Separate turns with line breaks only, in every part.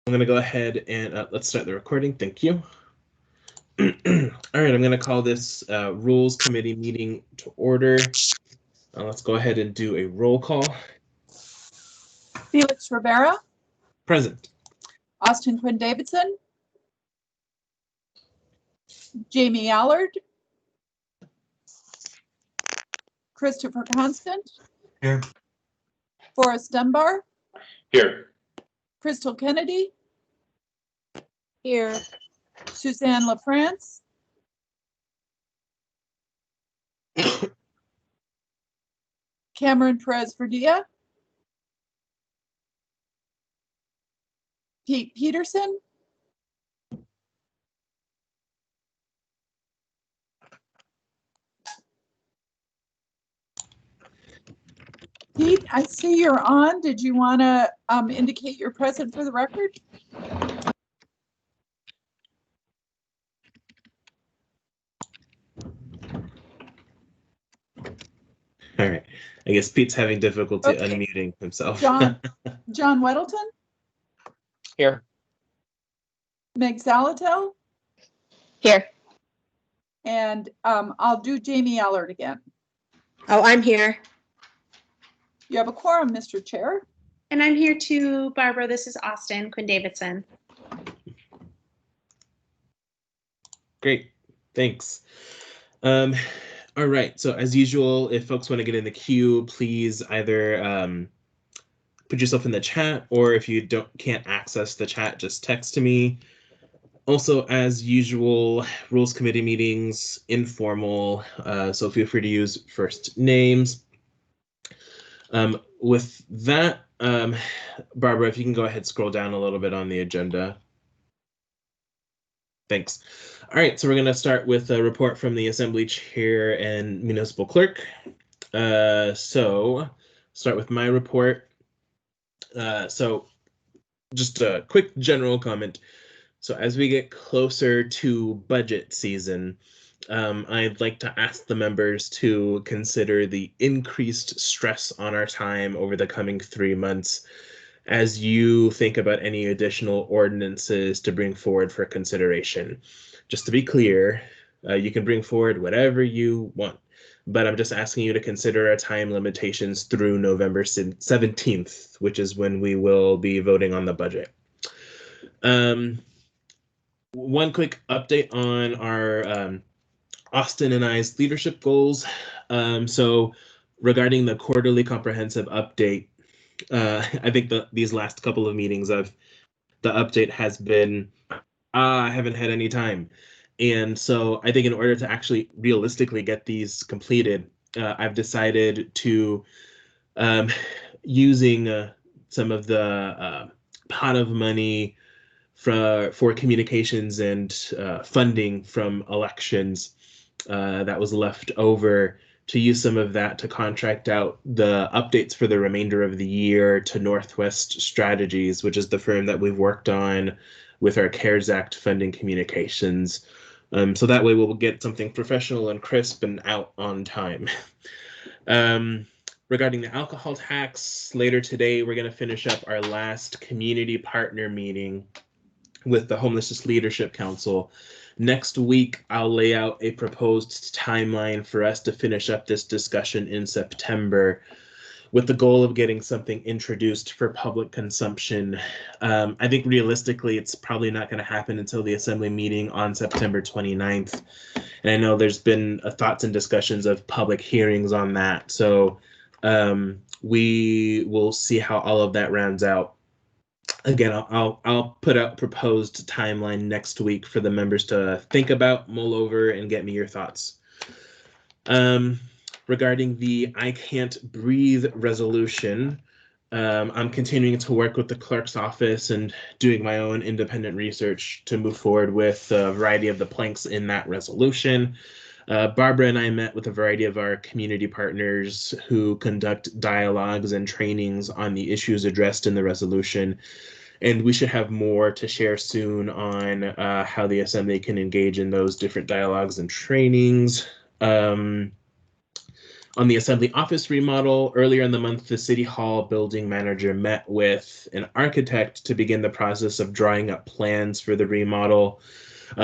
I'm going to go ahead and let's start the recording. Thank you. All right, I'm going to call this Rules Committee meeting to order. Let's go ahead and do a roll call.
Felix Rivera.
Present.
Austin Quinn Davidson. Jamie Allard. Christopher Constant.
Here.
Forrest Dunbar.
Here.
Crystal Kennedy. Here. Suzanne LaFrance. Cameron Perez Verdilla. Pete Peterson. Pete, I see you're on. Did you want to indicate you're present for the record?
All right. I guess Pete's having difficulty
Okay.
unmuting himself.
John Weddleton.
Here.
Meg Salatel.
Here.
And I'll do Jamie Allard again.
Oh, I'm here.
You have a quorum, Mr. Chair.
And I'm here too, Barbara. This is Austin Quinn Davidson.
Great. Thanks. All right. So as usual, if folks want to get in the queue, please either put yourself in the chat, or if you can't access the chat, just text to me. Also, as usual, Rules Committee meetings, informal, so feel free to use first names. With that, Barbara, if you can go ahead, scroll down a little bit on the agenda. Thanks. All right, so we're going to start with a report from the Assembly Chair and Municipal Clerk. So start with my report. So just a quick general comment. So as we get closer to budget season, I'd like to ask the members to consider the increased stress on our time over the coming 3 months as you think about any additional ordinances to bring forward for consideration. Just to be clear, you can bring forward whatever you want, but I'm just asking you to consider our time limitations through November 17th, which is when we will be voting on the budget. One quick update on our Austin and I's leadership goals. So regarding the quarterly comprehensive update, I think these last couple of meetings the update has been, I haven't had any time. And so I think in order to actually realistically get these completed, I've decided to, using some of the pot of money for communications and funding from elections that was left over, to use some of that to contract out the updates for the remainder of the year to Northwest Strategies, which is the firm that we've worked on with our CARES Act funding communications. So that way we'll get something professional and crisp and out on time. Regarding the alcohol tax, later today, we're going to finish up our last community partner meeting with the Homelessness Leadership Council. Next week, I'll lay out a proposed timeline for us to finish up this discussion in September, with the goal of getting something introduced for public consumption. I think realistically, it's probably not going to happen until the Assembly meeting on September 29th. And I know there's been thoughts and discussions of public hearings on that. So we will see how all of that rounds out. Again, I'll put out proposed timeline next week for the members to think about, mull over, and get me your thoughts. Regarding the I Can't Breathe resolution, I'm continuing to work with the clerk's office and doing my own independent research to move forward with a variety of the planks in that resolution. Barbara and I met with a variety of our community partners who conduct dialogues and trainings on the issues addressed in the resolution. And we should have more to share soon on how the Assembly can engage in those different dialogues and trainings. On the Assembly office remodel, earlier in the month, the City Hall building manager met with an architect to begin the process of drawing up plans for the remodel.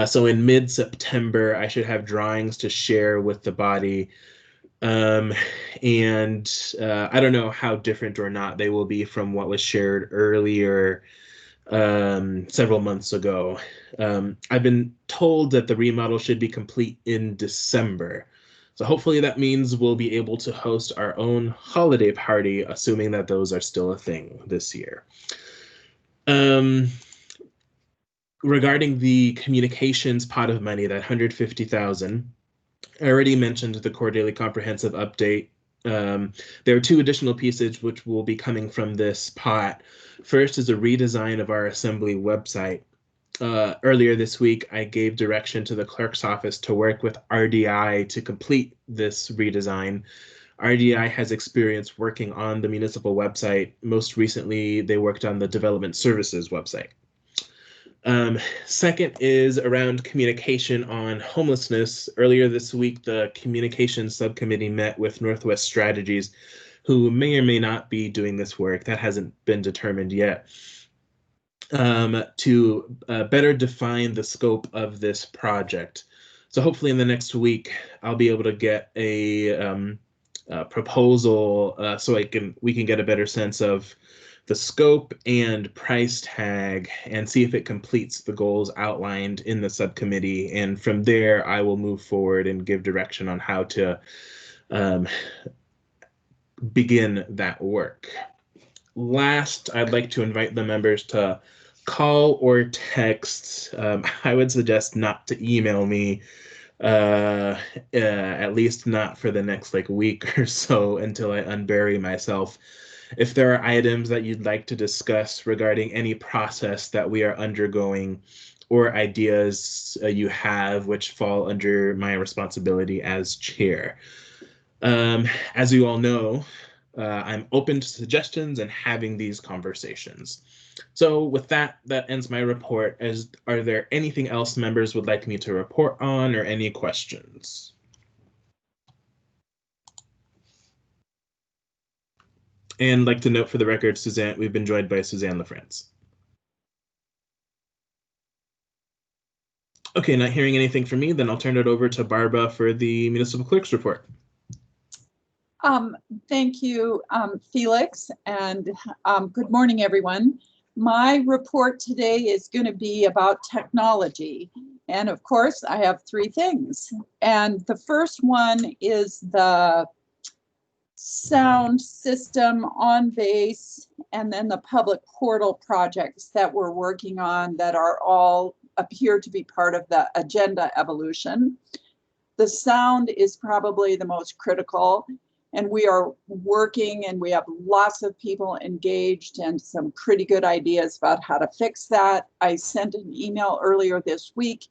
So in mid-September, I should have drawings to share with the body. And I don't know how different or not they will be from what was shared earlier several months ago. I've been told that the remodel should be complete in December. So hopefully that means we'll be able to host our own holiday party, assuming that those are still a thing this year. Regarding the communications pot of money, that $150,000, I already mentioned the quarterly comprehensive update. There are two additional pieces which will be coming from this pot. First is a redesign of our Assembly website. Earlier this week, I gave direction to the clerk's office to work with RDI to complete this redesign. RDI has experience working on the municipal website. Most recently, they worked on the development services website. Second is around communication on homelessness. Earlier this week, the communications subcommittee met with Northwest Strategies, who may or may not be doing this work. That hasn't been determined yet. To better define the scope of this project. So hopefully in the next week, I'll be able to get a proposal so we can get a better sense of the scope and price tag and see if it completes the goals outlined in the subcommittee. And from there, I will move forward and give direction on how to begin that work. Last, I'd like to invite the members to call or text. I would suggest not to email me, at least not for the next week or so until I unbury myself. If there are items that you'd like to discuss regarding any process that we are undergoing or ideas you have which fall under my responsibility as chair. As you all know, I'm open to suggestions and having these conversations. So with that, that ends my report. Are there anything else members would like me to report on or any questions? And like to note for the record, we've been joined by Suzanne LaFrance. Okay, not hearing anything from me, then I'll turn it over to Barbara for the municipal clerk's report.
Thank you, Felix, and good morning, everyone. My report today is going to be about technology. And of course, I have three things. And the first one is the sound system on base, and then the public portal projects that we're working on that are all appear to be part of the agenda evolution. The sound is probably the most critical, and we are working and we have lots of people engaged and some pretty good ideas about how to fix that. I sent an email earlier this week.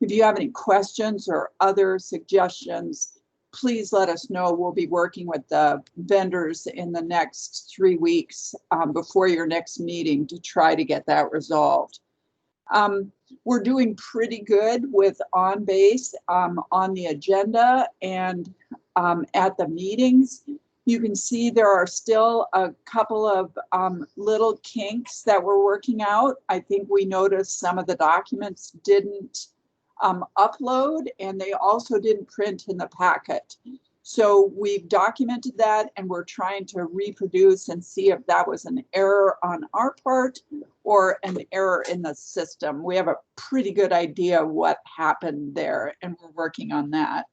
If you have any questions or other suggestions, please let us know. We'll be working with the vendors in the next 3 weeks before your next meeting to try to get that resolved. We're doing pretty good with on base on the agenda and at the meetings. You can see there are still a couple of little kinks that we're working out. I think we noticed some of the documents didn't upload, and they also didn't print in the packet. So we've documented that, and we're trying to reproduce and see if that was an error on our part or an error in the system. We have a pretty good idea what happened there, and we're working on that.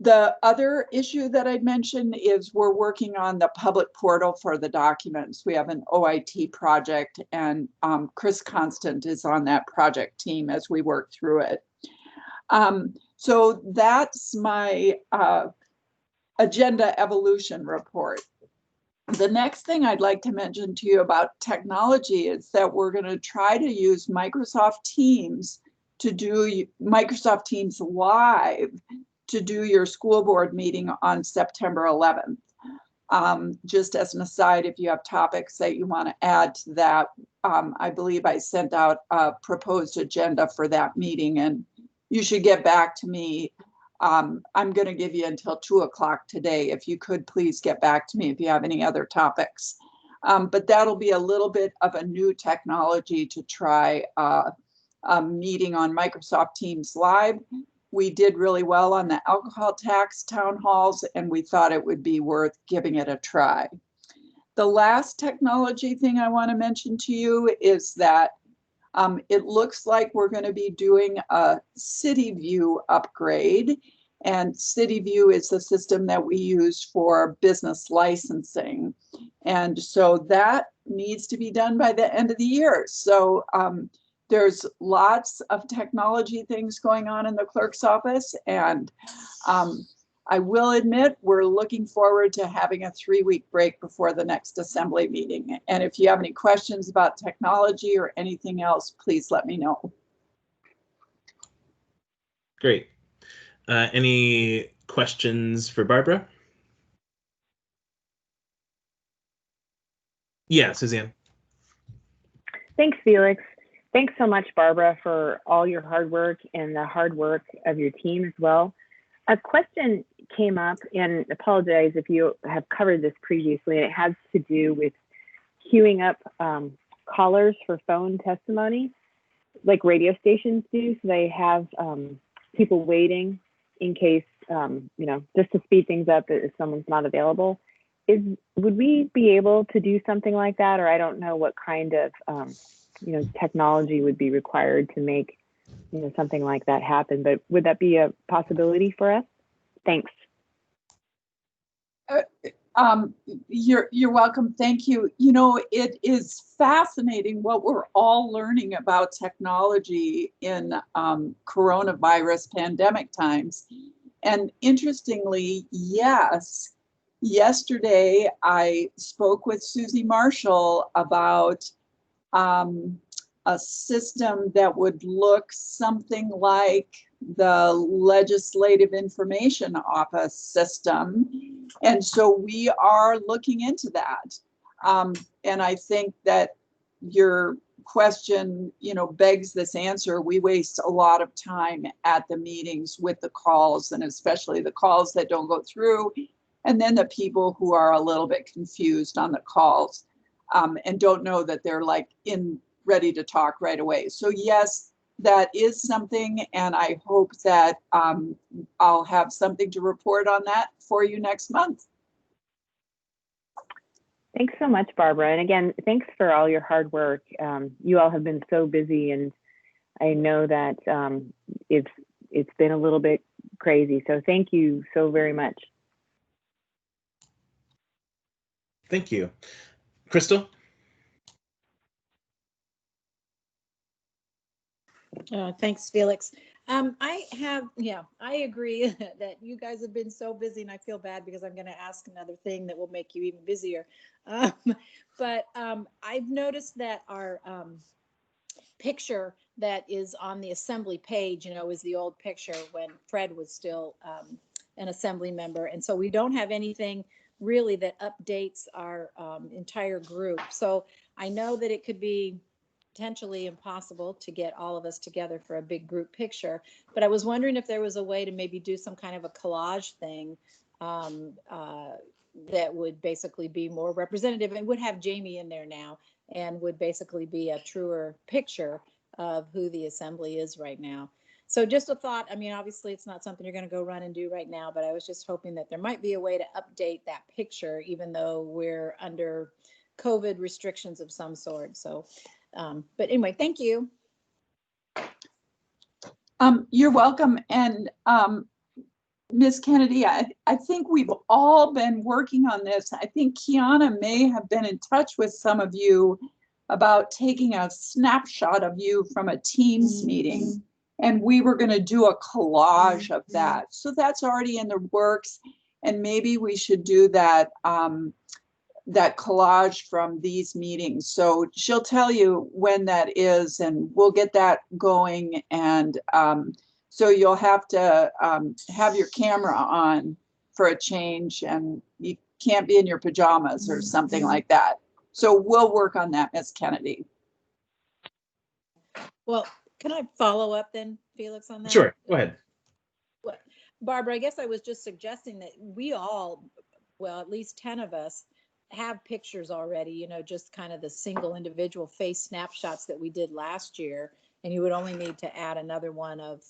The other issue that I'd mentioned is we're working on the public portal for the documents. We have an OIT project, and Chris Constant is on that project team as we work through it. So that's my agenda evolution report. The next thing I'd like to mention to you about technology is that we're going to try to use Microsoft Teams to do Microsoft Teams Live to do your school board meeting on September 11th. Just as an aside, if you have topics that you want to add to that, I believe I sent out a proposed agenda for that meeting, and you should get back to me I'm going to give you until 2 o'clock today. If you could please get back to me if you have any other topics. But that'll be a little bit of a new technology to try a meeting on Microsoft Teams Live. We did really well on the alcohol tax town halls, and we thought it would be worth giving it a try. The last technology thing I want to mention to you is that it looks like we're going to be doing a City View upgrade. And City View is the system that we use for business licensing. And so that needs to be done by the end of the year. So there's lots of technology things going on in the clerk's office. And I will admit, we're looking forward to having a 3-week break before the next assembly meeting. And if you have any questions about technology or anything else, please let me know.
Great. Any questions for Barbara? Yeah, Suzanne.
Thanks, Felix. Thanks so much, Barbara, for all your hard work and the hard work of your team as well. A question came up, and apologize if you have covered this previously, and it has to do with queuing up callers for phone testimony, like radio stations do, so they have people waiting in case, just to speed things up if someone's not available. Would we be able to do something like that? Or I don't know what kind of, technology would be required to make, something like that happen, but would that be a possibility for us? Thanks.
You're welcome. Thank you. It is fascinating what we're all learning about technology in coronavirus pandemic times. And interestingly, yes, yesterday I spoke with Susie Marshall about a system that would look something like the Legislative Information Office system. And so we are looking into that. And I think that your question, begs this answer. We waste a lot of time at the meetings with the calls, and especially the calls that don't go through, and then the people who are a little bit confused on the calls and don't know that they're ready to talk right away. So yes, that is something, and I hope that I'll have something to report on that for you next month.
Thanks so much, Barbara. And again, thanks for all your hard work. You all have been so busy, and I know that it's been a little bit crazy. So thank you so very much.
Thank you. Crystal?
Thanks, Felix. I agree that you guys have been so busy, and I feel bad because I'm going to ask another thing that will make you even busier. But I've noticed that our picture that is on the assembly page, is the old picture when Fred was still an assembly member. And so we don't have anything really that updates our entire group. So I know that it could be potentially impossible to get all of us together for a big group picture, but I was wondering if there was a way to maybe do some kind of a collage thing that would basically be more representative and would have Jamie in there now and would basically be a truer picture of who the assembly is right now. So just a thought. I mean, obviously it's not something you're going to go run and do right now, but I was just hoping that there might be a way to update that picture, even though we're under COVID restrictions of some sort. So but anyway, thank you.
You're welcome. And Ms. Kennedy, I think we've all been working on this. I think Kiana may have been in touch with some of you about taking a snapshot of you from a Teams meeting. And we were going to do a collage of that. So that's already in the works. And maybe we should do that that collage from these meetings. So she'll tell you when that is, and we'll get that going. And so you'll have to have your camera on for a change, and you can't be in your pajamas or something like that. So we'll work on that, Ms. Kennedy.
Well, can I follow up then, Felix, on that?
Sure, go ahead.
Barbara, I guess I was just suggesting that we all, well, at least 10 of us, have pictures already, you know, just kind of the single individual face snapshots that we did last year. And you would only need to add another one of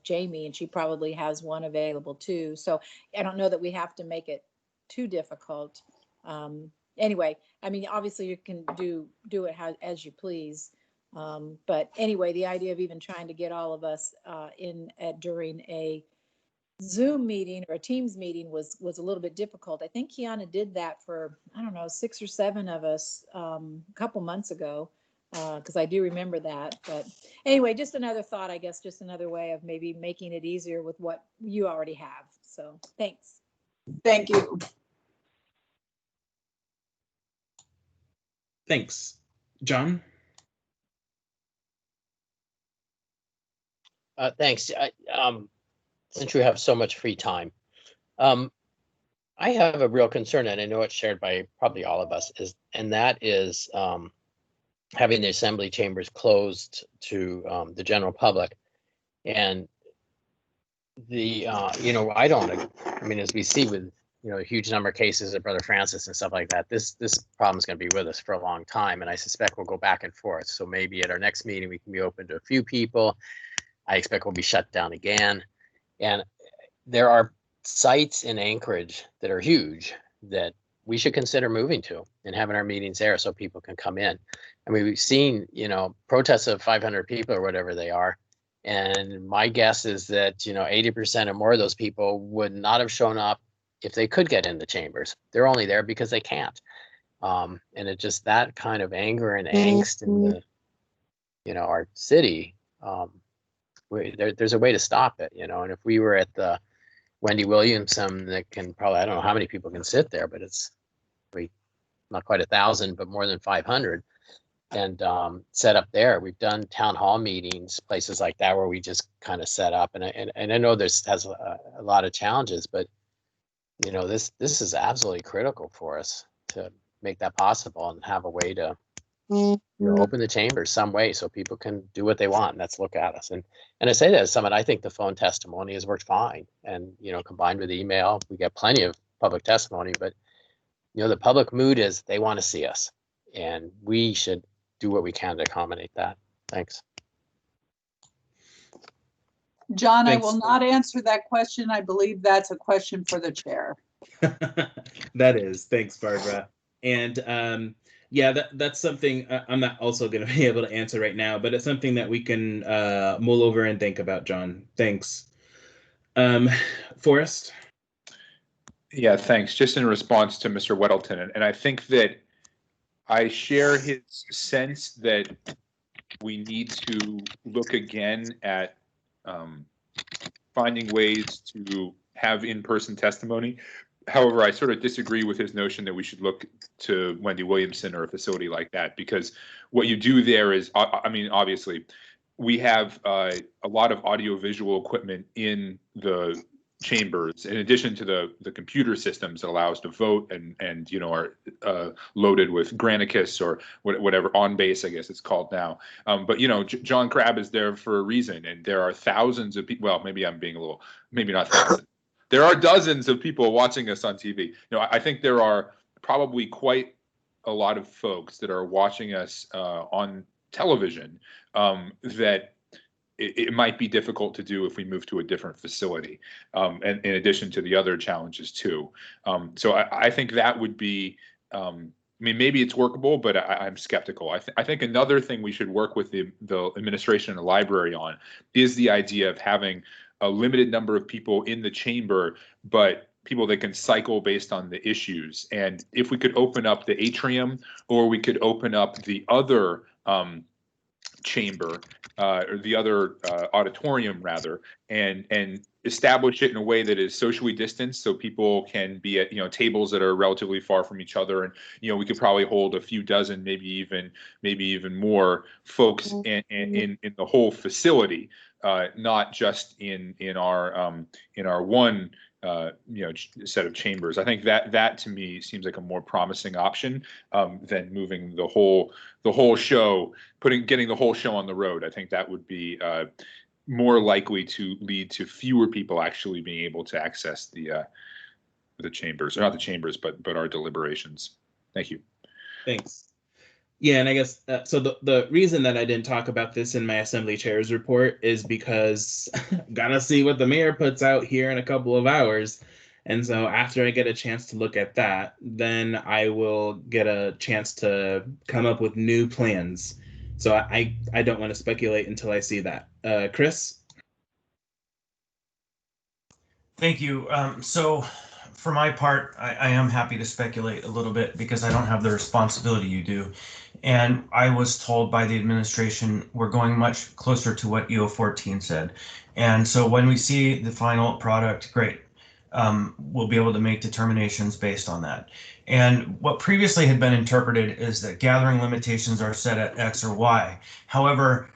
Jamie, and she probably has one available too. So I don't know that we have to make it too difficult. Anyway, I mean, obviously you can do it as you please. But anyway, the idea of even trying to get all of us during a Zoom meeting or a Teams meeting was a little bit difficult. I think Kiana did that for, I don't know, 6 or 7 of us a couple months ago, because I do remember that. But anyway, just another thought, I guess, just another way of maybe making it easier with what you already have. So thanks.
Thank you.
Thanks. John?
Thanks. Since we have so much free time, I have a real concern, and I know it's shared by probably all of us, and that is having the assembly chambers closed to the general public. And I mean, as we see with, a huge number of cases of Brother Francis and stuff like that, this problem is going to be with us for a long time. And I suspect we'll go back and forth. So maybe at our next meeting, we can be open to a few people. I expect we'll be shut down again. And there are sites in Anchorage that are huge that we should consider moving to and having our meetings there so people can come in. I mean, we've seen, protests of 500 people or whatever they are. And my guess is that, 80% or more of those people would not have shown up if they could get in the chambers. They're only there because they can't. And it just, that kind of anger and angst in the, our city, there's a way to stop it, and if we were at the Wendy Williamson, that can probably, I don't know how many people can sit there, but it's not quite 1,000, but more than 500. And set up there. We've done town hall meetings, places like that, where we just kind of set up. And I know this has a lot of challenges, but this is absolutely critical for us to make that possible and have a way to open the chambers some way so people can do what they want, and that's look at us. And I say that as someone, I think the phone testimony has worked fine, and combined with email, we get plenty of public testimony. But the public mood is they want to see us, and we should do what we can to accommodate that. Thanks.
John,
Thanks.
I will not answer that question. I believe that's a question for the chair.
That is. Thanks, Barbara. And yeah, that's something I'm not also going to be able to answer right now, but it's something that we can mull over and think about, John. Thanks. Forrest?
Yeah, thanks. Just in response to Mr. Weddleton, and I think that I share his sense that we need to look again at finding ways to have in-person testimony. However, I sort of disagree with his notion that we should look to Wendy Williamson or a facility like that, because what you do there is, I mean, obviously, we have a lot of audiovisual equipment in the chambers, in addition to the computer systems that allow us to vote and are loaded with Granicus or whatever, on base, I guess it's called now. But John Crabb is there for a reason, and there are thousands of people. Well, maybe I'm being a little, maybe not thousands. There are dozens of people watching us on TV. I think there are probably quite a lot of folks that are watching us on television that it might be difficult to do if we move to a different facility, and in addition to the other challenges too. So I think that would be, I mean, maybe it's workable, but I'm skeptical. I think another thing we should work with the administration and the library on is the idea of having a limited number of people in the chamber, but people that can cycle based on the issues. And if we could open up the atrium, or we could open up the other chamber, or the other auditorium rather, and establish it in a way that is socially distanced, so people can be at tables that are relatively far from each other, and we could probably hold a few dozen, maybe even more folks in the whole facility, not just in our one set of chambers. I think that to me seems like a more promising option than moving the whole show, getting the whole show on the road. I think that would be more likely to lead to fewer people actually being able to access the chambers, or not the chambers, but our deliberations. Thank you.
Thanks. Yeah, and I guess so. The reason that I didn't talk about this in my assembly chair's report is because gotta see what the mayor puts out here in a couple of hours. And so after I get a chance to look at that, then I will get a chance to come up with new plans. So I don't want to speculate until I see that. Chris?
Thank you. So for my part, I am happy to speculate a little bit because I don't have the responsibility you do. And I was told by the administration we're going much closer to what EO14 said. And so when we see the final product, great. We'll be able to make determinations based on that. And what previously had been interpreted is that gathering limitations are set at X or Y. However,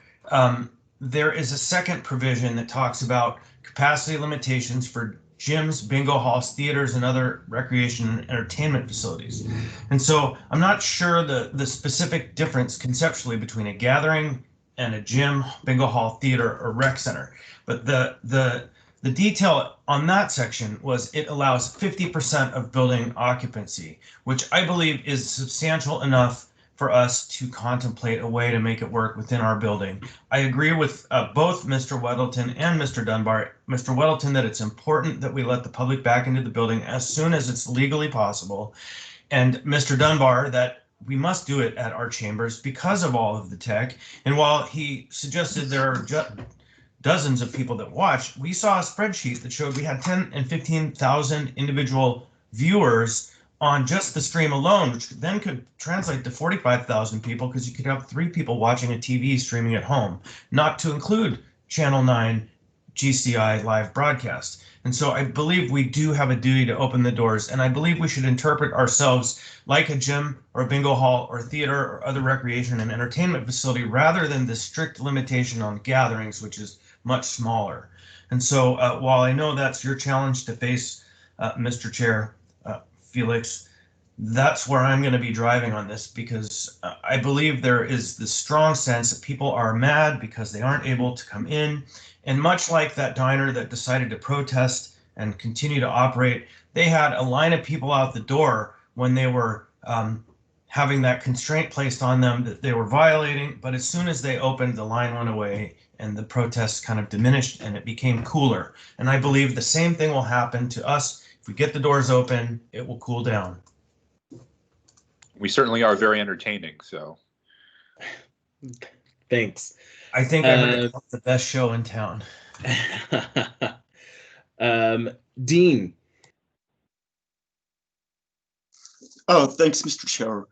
there is a second provision that talks about capacity limitations for gyms, bingo halls, theaters, and other recreation and entertainment facilities. And so I'm not sure the specific difference conceptually between a gathering and a gym, bingo hall, theater, or rec center. But the detail on that section was it allows 50% of building occupancy, which I believe is substantial enough for us to contemplate a way to make it work within our building. I agree with both Mr. Weddleton and Mr. Dunbar. Mr. Weddleton, that it's important that we let the public back into the building as soon as it's legally possible. And Mr. Dunbar, that we must do it at our chambers because of all of the tech. And while he suggested there are dozens of people that watch, we saw a spreadsheet that showed we had 10 and 15,000 individual viewers on just the stream alone, which then could translate to 45,000 people because you could have 3 people watching a TV streaming at home, not to include Channel 9 GCI live broadcast. And so I believe we do have a duty to open the doors, and I believe we should interpret ourselves like a gym or a bingo hall or theater or other recreation and entertainment facility rather than the strict limitation on gatherings, which is much smaller. And so while I know that's your challenge to face, Mr. Chair, Felix, that's where I'm going to be driving on this, because I believe there is this strong sense that people are mad because they aren't able to come in. And much like that diner that decided to protest and continue to operate, they had a line of people out the door when they were having that constraint placed on them that they were violating. But as soon as they opened, the line went away and the protests kind of diminished and it became cooler. And I believe the same thing will happen to us. If we get the doors open, it will cool down.
We certainly are very entertaining, so.
Thanks.
I think I heard it's the best show in town.
Dean.
Oh, thanks, Mr. Chair.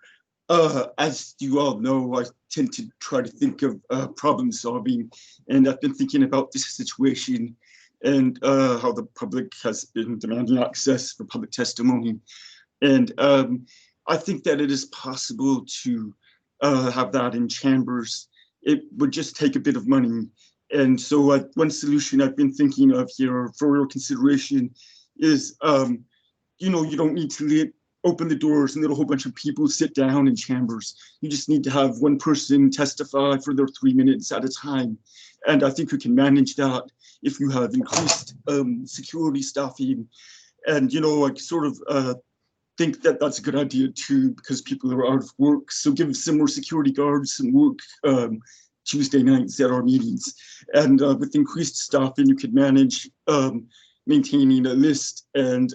As you all know, I tend to try to think of problem solving, and I've been thinking about this situation and how the public has been demanding access for public testimony. And I think that it is possible to have that in chambers. It would just take a bit of money. And so one solution I've been thinking of here for your consideration is, you don't need to open the doors and let a whole bunch of people sit down in chambers. You just need to have one person testify for their 3 minutes at a time. And I think we can manage that if you have increased security staffing. And, I sort of think that that's a good idea too, because people are out of work. So give some more security guards some work Tuesday nights at our meetings. And with increased staffing, you could manage maintaining a list and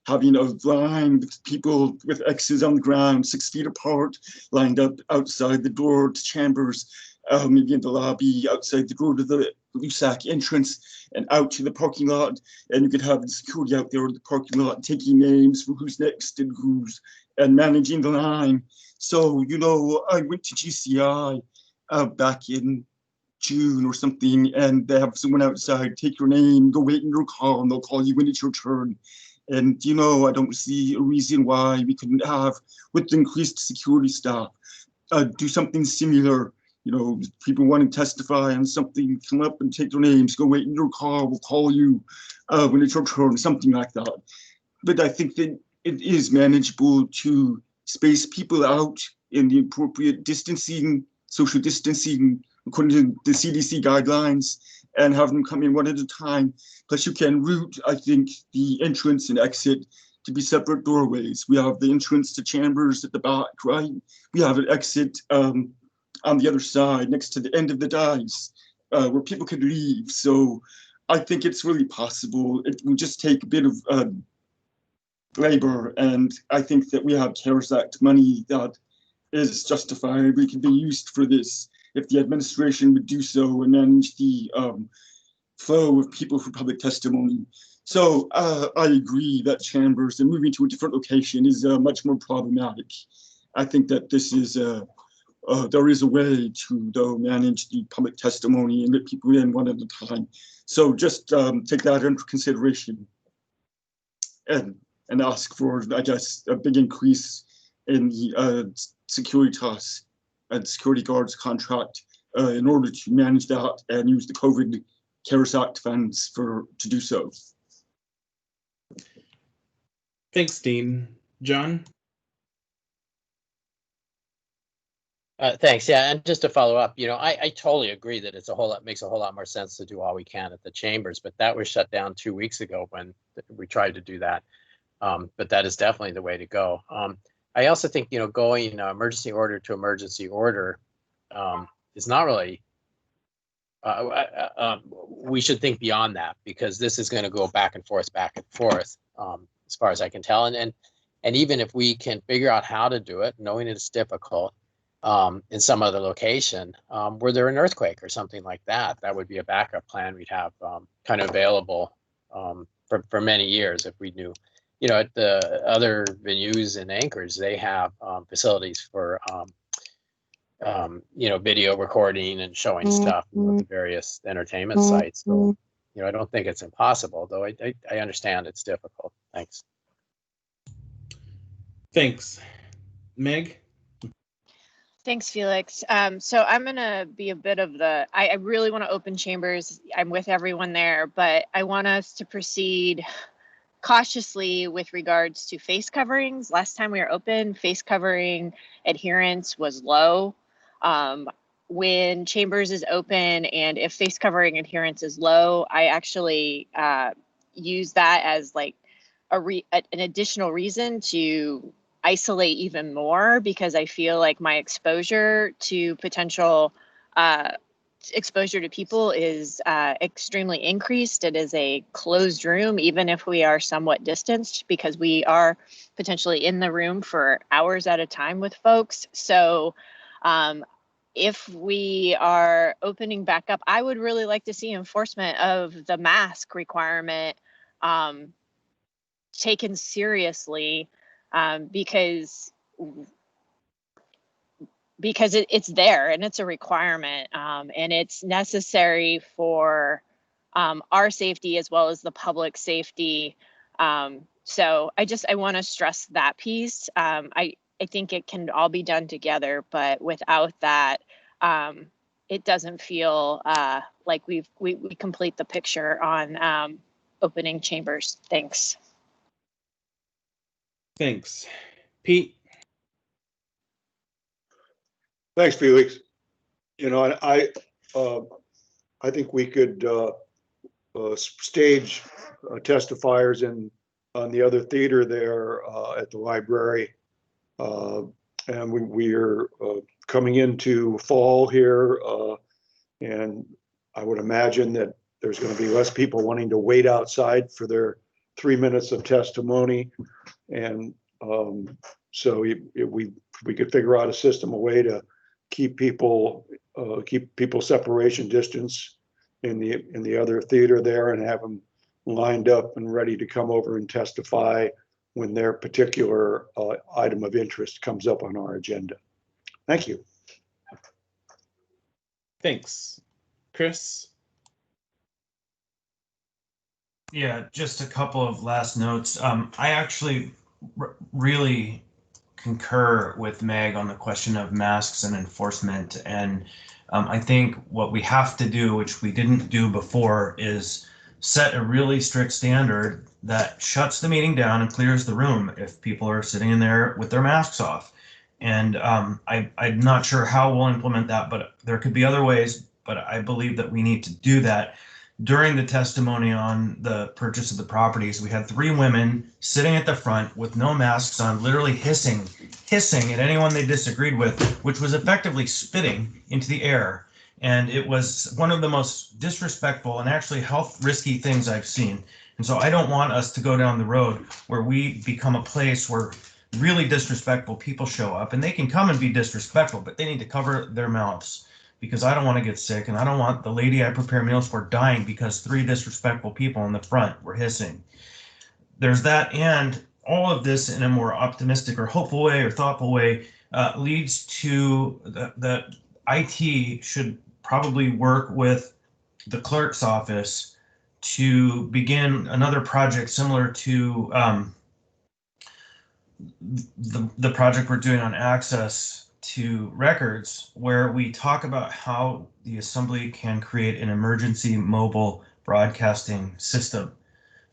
having a line with people with X's on the ground, 6 feet apart, lined up outside the door to chambers, maybe in the lobby, outside the door to the USAC entrance and out to the parking lot. And you could have the security out there in the parking lot taking names for who's next and managing the line. So, I went to GCI back in June or something, and they have someone outside, take your name, go wait in your car, and they'll call you when it's your turn. And, I don't see a reason why we couldn't have, with increased security staff, do something similar. People want to testify on something, come up and take their names, go wait in your car, we'll call you when it's your turn, something like that. But I think that it is manageable to space people out in the appropriate distancing, social distancing, according to the CDC guidelines, and have them come in one at a time. Plus you can route, I think, the entrance and exit to be separate doorways. We have the entrance to chambers at the back, right? We have an exit on the other side next to the end of the dives where people could leave. So I think it's really possible. It will just take a bit of labor, and I think that we have CARES Act money that is justifiably can be used for this if the administration would do so and manage the flow of people for public testimony. So I agree that chambers and moving to a different location is much more problematic. I think that this is there is a way to though manage the public testimony and let people in one at a time. So just take that into consideration and ask for, I guess, a big increase in the Securitas and security guards contract in order to manage that and use the COVID CARES Act funds to do so.
Thanks, Dean. John?
Thanks. Yeah, and just to follow up, I totally agree that makes a whole lot more sense to do all we can at the chambers, but that was shut down 2 weeks ago when we tried to do that. But that is definitely the way to go. I also think, going emergency order to emergency order is not really, we should think beyond that, because this is going to go back and forth, as far as I can tell. And even if we can figure out how to do it, knowing it's difficult in some other location, were there an earthquake or something like that, that would be a backup plan we'd have kind of available for many years if we knew. At the other venues in Anchorage, they have facilities for, video recording and showing stuff at the various entertainment sites. So, I don't think it's impossible, though I understand it's difficult. Thanks.
Thanks. Meg?
Thanks, Felix. So I'm going to be a bit of I really want to open chambers. I'm with everyone there, but I want us to proceed cautiously with regards to face coverings. Last time we were open, face covering adherence was low. When chambers is open and if face covering adherence is low, I actually use that as like an additional reason to isolate even more, because I feel like my exposure to potential exposure to people is extremely increased. It is a closed room, even if we are somewhat distanced, because we are potentially in the room for hours at a time with folks. So if we are opening back up, I would really like to see enforcement of the mask requirement taken seriously, because it's there and it's a requirement, and it's necessary for our safety as well as the public safety. So I want to stress that piece. I think it can all be done together, but without that, it doesn't feel like we complete the picture on opening chambers. Thanks.
Thanks. Pete?
Thanks, Felix. I think we could stage testifiers on the other theater there at the library. And we are coming into fall here, and I would imagine that there's going to be less people wanting to wait outside for their 3 minutes of testimony. And so we could figure out a way to keep people separation distance in the other theater there, and have them lined up and ready to come over and testify when their particular item of interest comes up on our agenda. Thank you.
Thanks. Chris?
Yeah, just a couple of last notes. I actually really concur with Meg on the question of masks and enforcement. And I think what we have to do, which we didn't do before, is set a really strict standard that shuts the meeting down and clears the room if people are sitting in there with their masks off. And I'm not sure how we'll implement that, but there could be other ways but I believe that we need to do that. During the testimony on the purchase of the properties, we had 3 women sitting at the front with no masks on, literally hissing at anyone they disagreed with, which was effectively spitting into the air. And it was one of the most disrespectful and actually health risky things I've seen. And so I don't want us to go down the road where we become a place where really disrespectful people show up, and they can come and be disrespectful, but they need to cover their mouths, because I don't want to get sick, and I don't want the lady I prepare meals for dying because 3 disrespectful people in the front were hissing. There's that, and all of this in a more optimistic or hopeful way or thoughtful way leads to the IT should probably work with the clerk's office to begin another project similar to the project we're doing on access to records, where we talk about how the Assembly can create an emergency mobile broadcasting system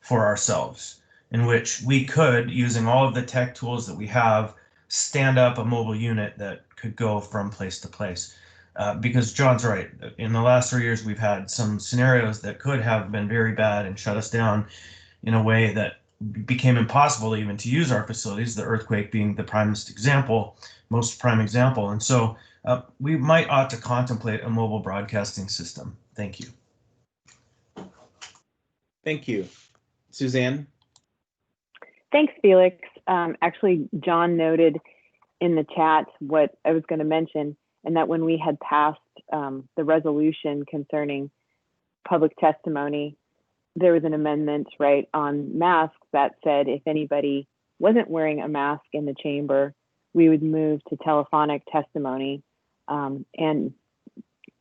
for ourselves, in which we could, using all of the tech tools that we have, stand up a mobile unit that could go from place to place. Because John's right, in the last 3 years, we've had some scenarios that could have been very bad and shut us down in a way that became impossible even to use our facilities, the earthquake being the most prime example. And so we might ought to contemplate a mobile broadcasting system. Thank you.
Thank you. Suzanne?
Thanks, Felix. Actually, John noted in the chat what I was going to mention, and that when we had passed the resolution concerning public testimony, there was an amendment, right, on masks that said if anybody wasn't wearing a mask in the chamber, we would move to telephonic testimony. And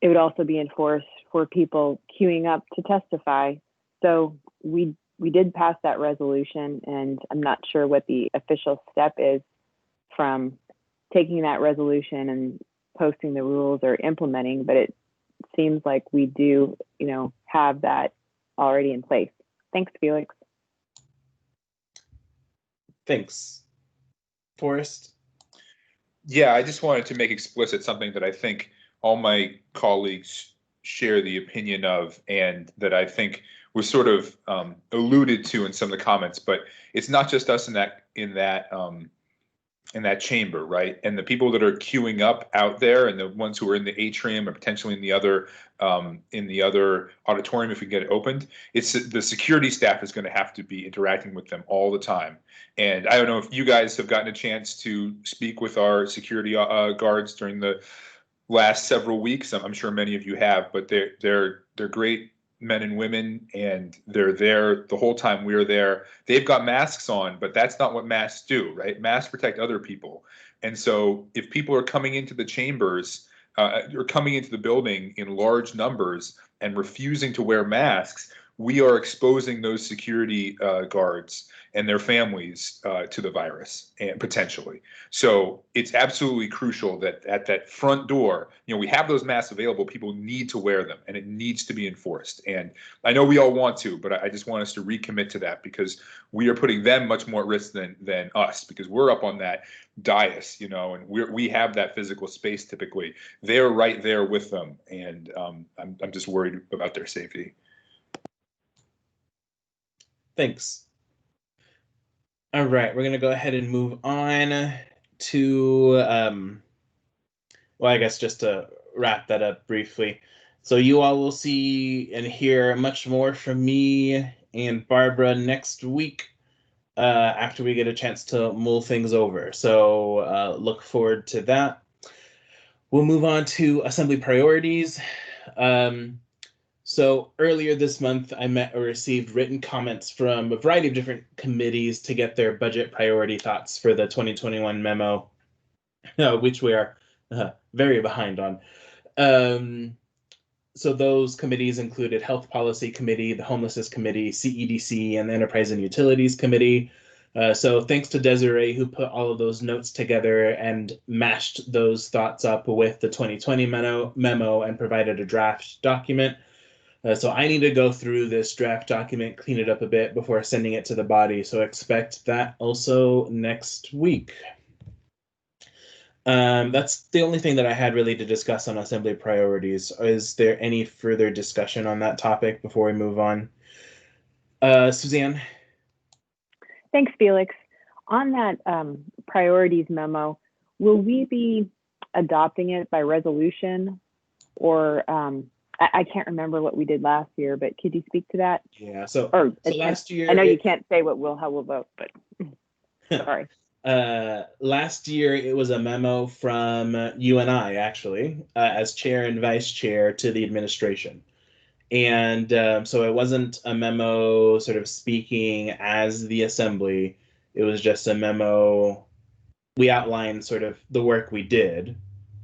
it would also be enforced for people queuing up to testify. So we did pass that resolution, and I'm not sure what the official step is from taking that resolution and posting the rules or implementing, but it seems like we do, have that already in place. Thanks, Felix.
Thanks. Forrest?
Yeah, I just wanted to make explicit something that I think all my colleagues share the opinion of, and that I think was sort of alluded to in some of the comments. But it's not just us in that chamber, right? And the people that are queuing up out there, and the ones who are in the atrium or potentially in the other auditorium, if we get it opened, it's the security staff is going to have to be interacting with them all the time. And I don't know if you guys have gotten a chance to speak with our security guards during the last several weeks. I'm sure many of you have, but they're great men and women, and they're there the whole time we're there. They've got masks on, but that's not what masks do, right? Masks protect other people. And so if people are coming into the chambers or coming into the building in large numbers and refusing to wear masks, we are exposing those security guards and their families to the virus, and potentially. So it's absolutely crucial that at that front door, we have those masks available. People need to wear them, and it needs to be enforced. And I know we all want to, but I just want us to recommit to that, because we are putting them much more at risk than us, because we're up on that dais, and we have that physical space typically. They're right there with them, and I'm just worried about their safety.
Thanks. All right, we're going to go ahead and move on to, well, I guess just to wrap that up briefly. So you all will see and hear much more from me and Barbara next week after we get a chance to mull things over. So look forward to that. We'll move on to Assembly priorities. So earlier this month, I met or received written comments from a variety of different committees to get their budget priority thoughts for the 2021 memo, which we are very behind on. So those committees included Health Policy Committee, the Homelessness Committee, CEDC, and the Enterprise and Utilities Committee. So thanks to Desiree, who put all of those notes together and mashed those thoughts up with the 2020 memo and provided a draft document. So I need to go through this draft document, clean it up a bit before sending it to the body. So expect that also next week. That's the only thing that I had really to discuss on assembly priorities. Is there any further discussion on that topic before we move on? Suzanne?
Thanks, Felix. On that priorities memo, will we be adopting it by resolution, or I can't remember what we did last year, but could you speak to that?
Yeah, so last year,
I know you can't say how we'll vote, but sorry.
Last year it was a memo from you and I, actually, as chair and vice chair to the administration. And so it wasn't a memo sort of speaking as the assembly. It was just a memo. We outlined sort of the work we did,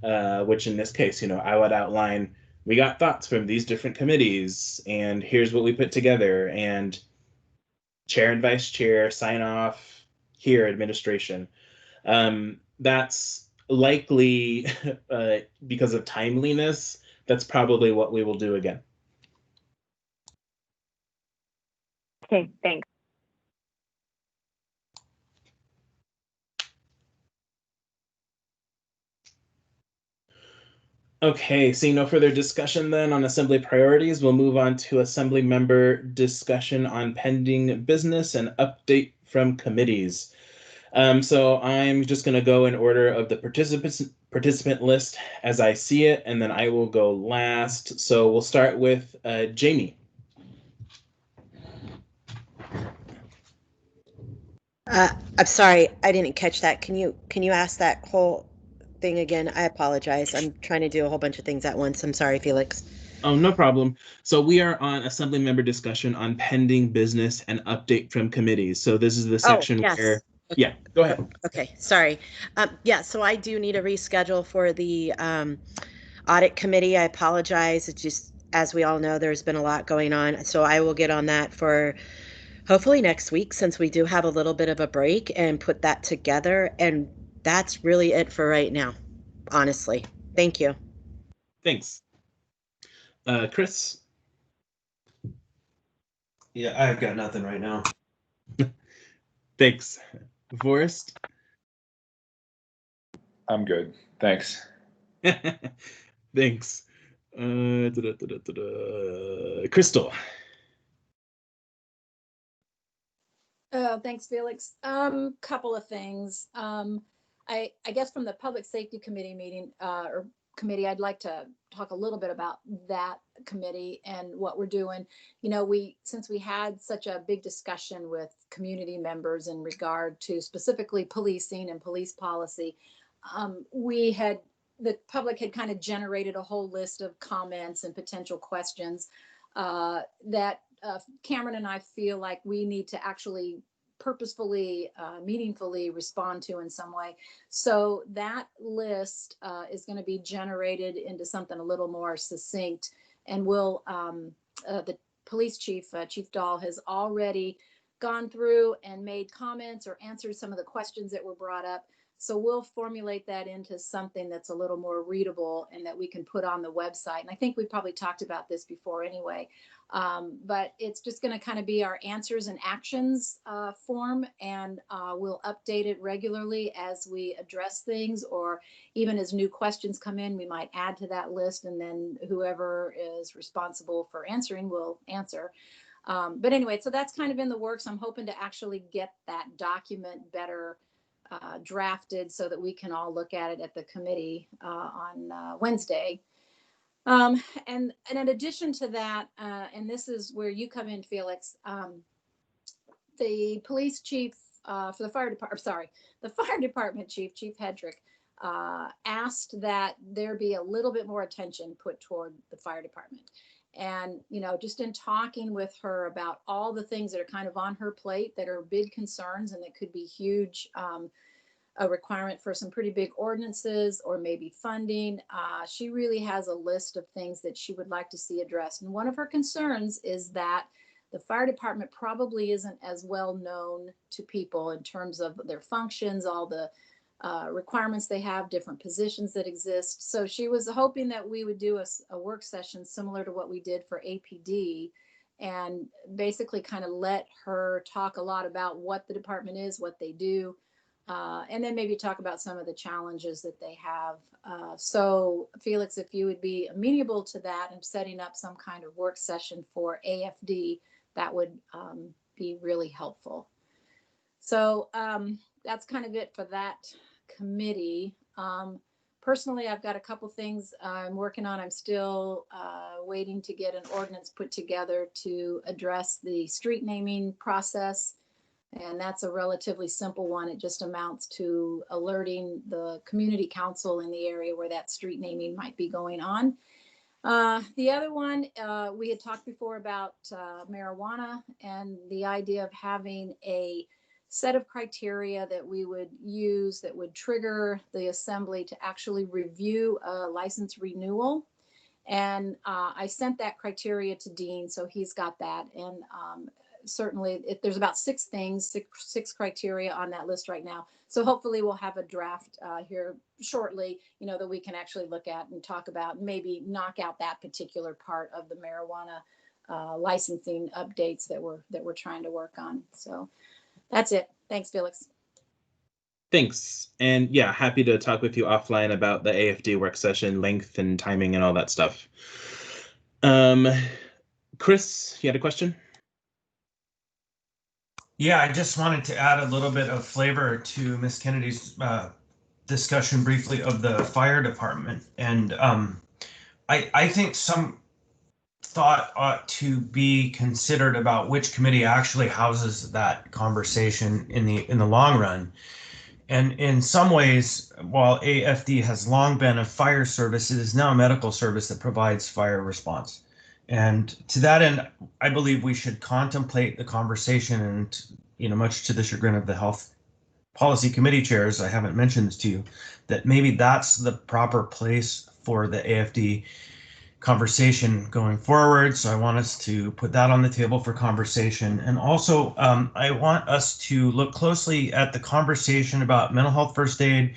which in this case, I would outline, we got thoughts from these different committees, and here's what we put together, and chair and vice chair sign off here, administration. That's likely, because of timeliness, that's probably what we will do again.
Okay, thanks.
Okay, seeing no further discussion then on assembly priorities, we'll move on to assembly member discussion on pending business and update from committees. So I'm just going to go in order of the participant list as I see it, and then I will go last. So we'll start with Jamie.
I'm sorry, I didn't catch that. Can you ask that whole thing again? I apologize. I'm trying to do a whole bunch of things at once. I'm sorry, Felix.
Oh, no problem. So we are on assembly member discussion on pending business and update from committees. So this is the section
yes.
where, yeah, go ahead.
Okay, sorry. Yeah, so I do need a reschedule for the audit committee. I apologize. It's just, as we all know, there's been a lot going on. So I will get on that for hopefully next week, since we do have a little bit of a break, and put that together. And that's really it for right now, honestly. Thank you.
Thanks. Chris?
Yeah, I've got nothing right now.
Thanks. Forrest?
I'm good. Thanks.
Thanks. Crystal?
Thanks, Felix. Couple of things. I guess from the Public Safety Committee meeting or committee, I'd like to talk a little bit about that committee and what we're doing. Since we had such a big discussion with community members in regard to specifically policing and police policy, the public had kind of generated a whole list of comments and potential questions that Cameron and I feel like we need to actually purposefully, meaningfully respond to in some way. So that list is going to be generated into something a little more succinct, and the police chief, Chief Dahl, has already gone through and made comments or answered some of the questions that were brought up. So we'll formulate that into something that's a little more readable and that we can put on the website. And I think we've probably talked about this before anyway, but it's just going to kind of be our answers and actions form, and we'll update it regularly as we address things, or even as new questions come in, we might add to that list, and then whoever is responsible for answering will answer. But anyway, so that's kind of in the works. I'm hoping to actually get that document better drafted so that we can all look at it at the committee on Wednesday. And in addition to that, and this is where you come in, Felix, the police chief for the fire department chief, Chief Hedrick, asked that there be a little bit more attention put toward the fire department. And, just in talking with her about all the things that are kind of on her plate that are big concerns and that could be huge, a requirement for some pretty big ordinances or maybe funding, she really has a list of things that she would like to see addressed. And one of her concerns is that the fire department probably isn't as well known to people in terms of their functions, all the requirements they have, different positions that exist. So she was hoping that we would do a work session similar to what we did for APD, and basically kind of let her talk a lot about what the department is, what they do, And then maybe talk about some of the challenges that they have. So Felix, if you would be amenable to that and setting up some kind of work session for AFD, that would be really helpful. So that's kind of it for that committee. Personally, I've got a couple things I'm working on. I'm still waiting to get an ordinance put together to address the street naming process. And that's a relatively simple one. It just amounts to alerting the community council in the area where that street naming might be going on. The other one, we had talked before about marijuana and the idea of having a set of criteria that we would use that would trigger the assembly to actually review a license renewal. And I sent that criteria to Dean, so he's got that. And certainly there's about six criteria on that list right now. So hopefully we'll have a draft here shortly, that we can actually look at and talk about, and maybe knock out that particular part of the marijuana licensing updates that we're trying to work on. So that's it. Thanks, Felix.
Thanks. And yeah, happy to talk with you offline about the AFD work session length and timing and all that stuff. Chris, you had a question?
Yeah, I just wanted to add a little bit of flavor to Ms. Kennedy's discussion briefly of the fire department. And I think some thought ought to be considered about which committee actually houses that conversation in the long run. And in some ways, while AFD has long been a fire service, it is now a medical service that provides fire response. And to that end, I believe we should contemplate the conversation, and much to the chagrin of the health policy committee chairs, I haven't mentioned this to you, that maybe that's the proper place for the AFD conversation going forward. So I want us to put that on the table for conversation. And also, I want us to look closely at the conversation about mental health first aid,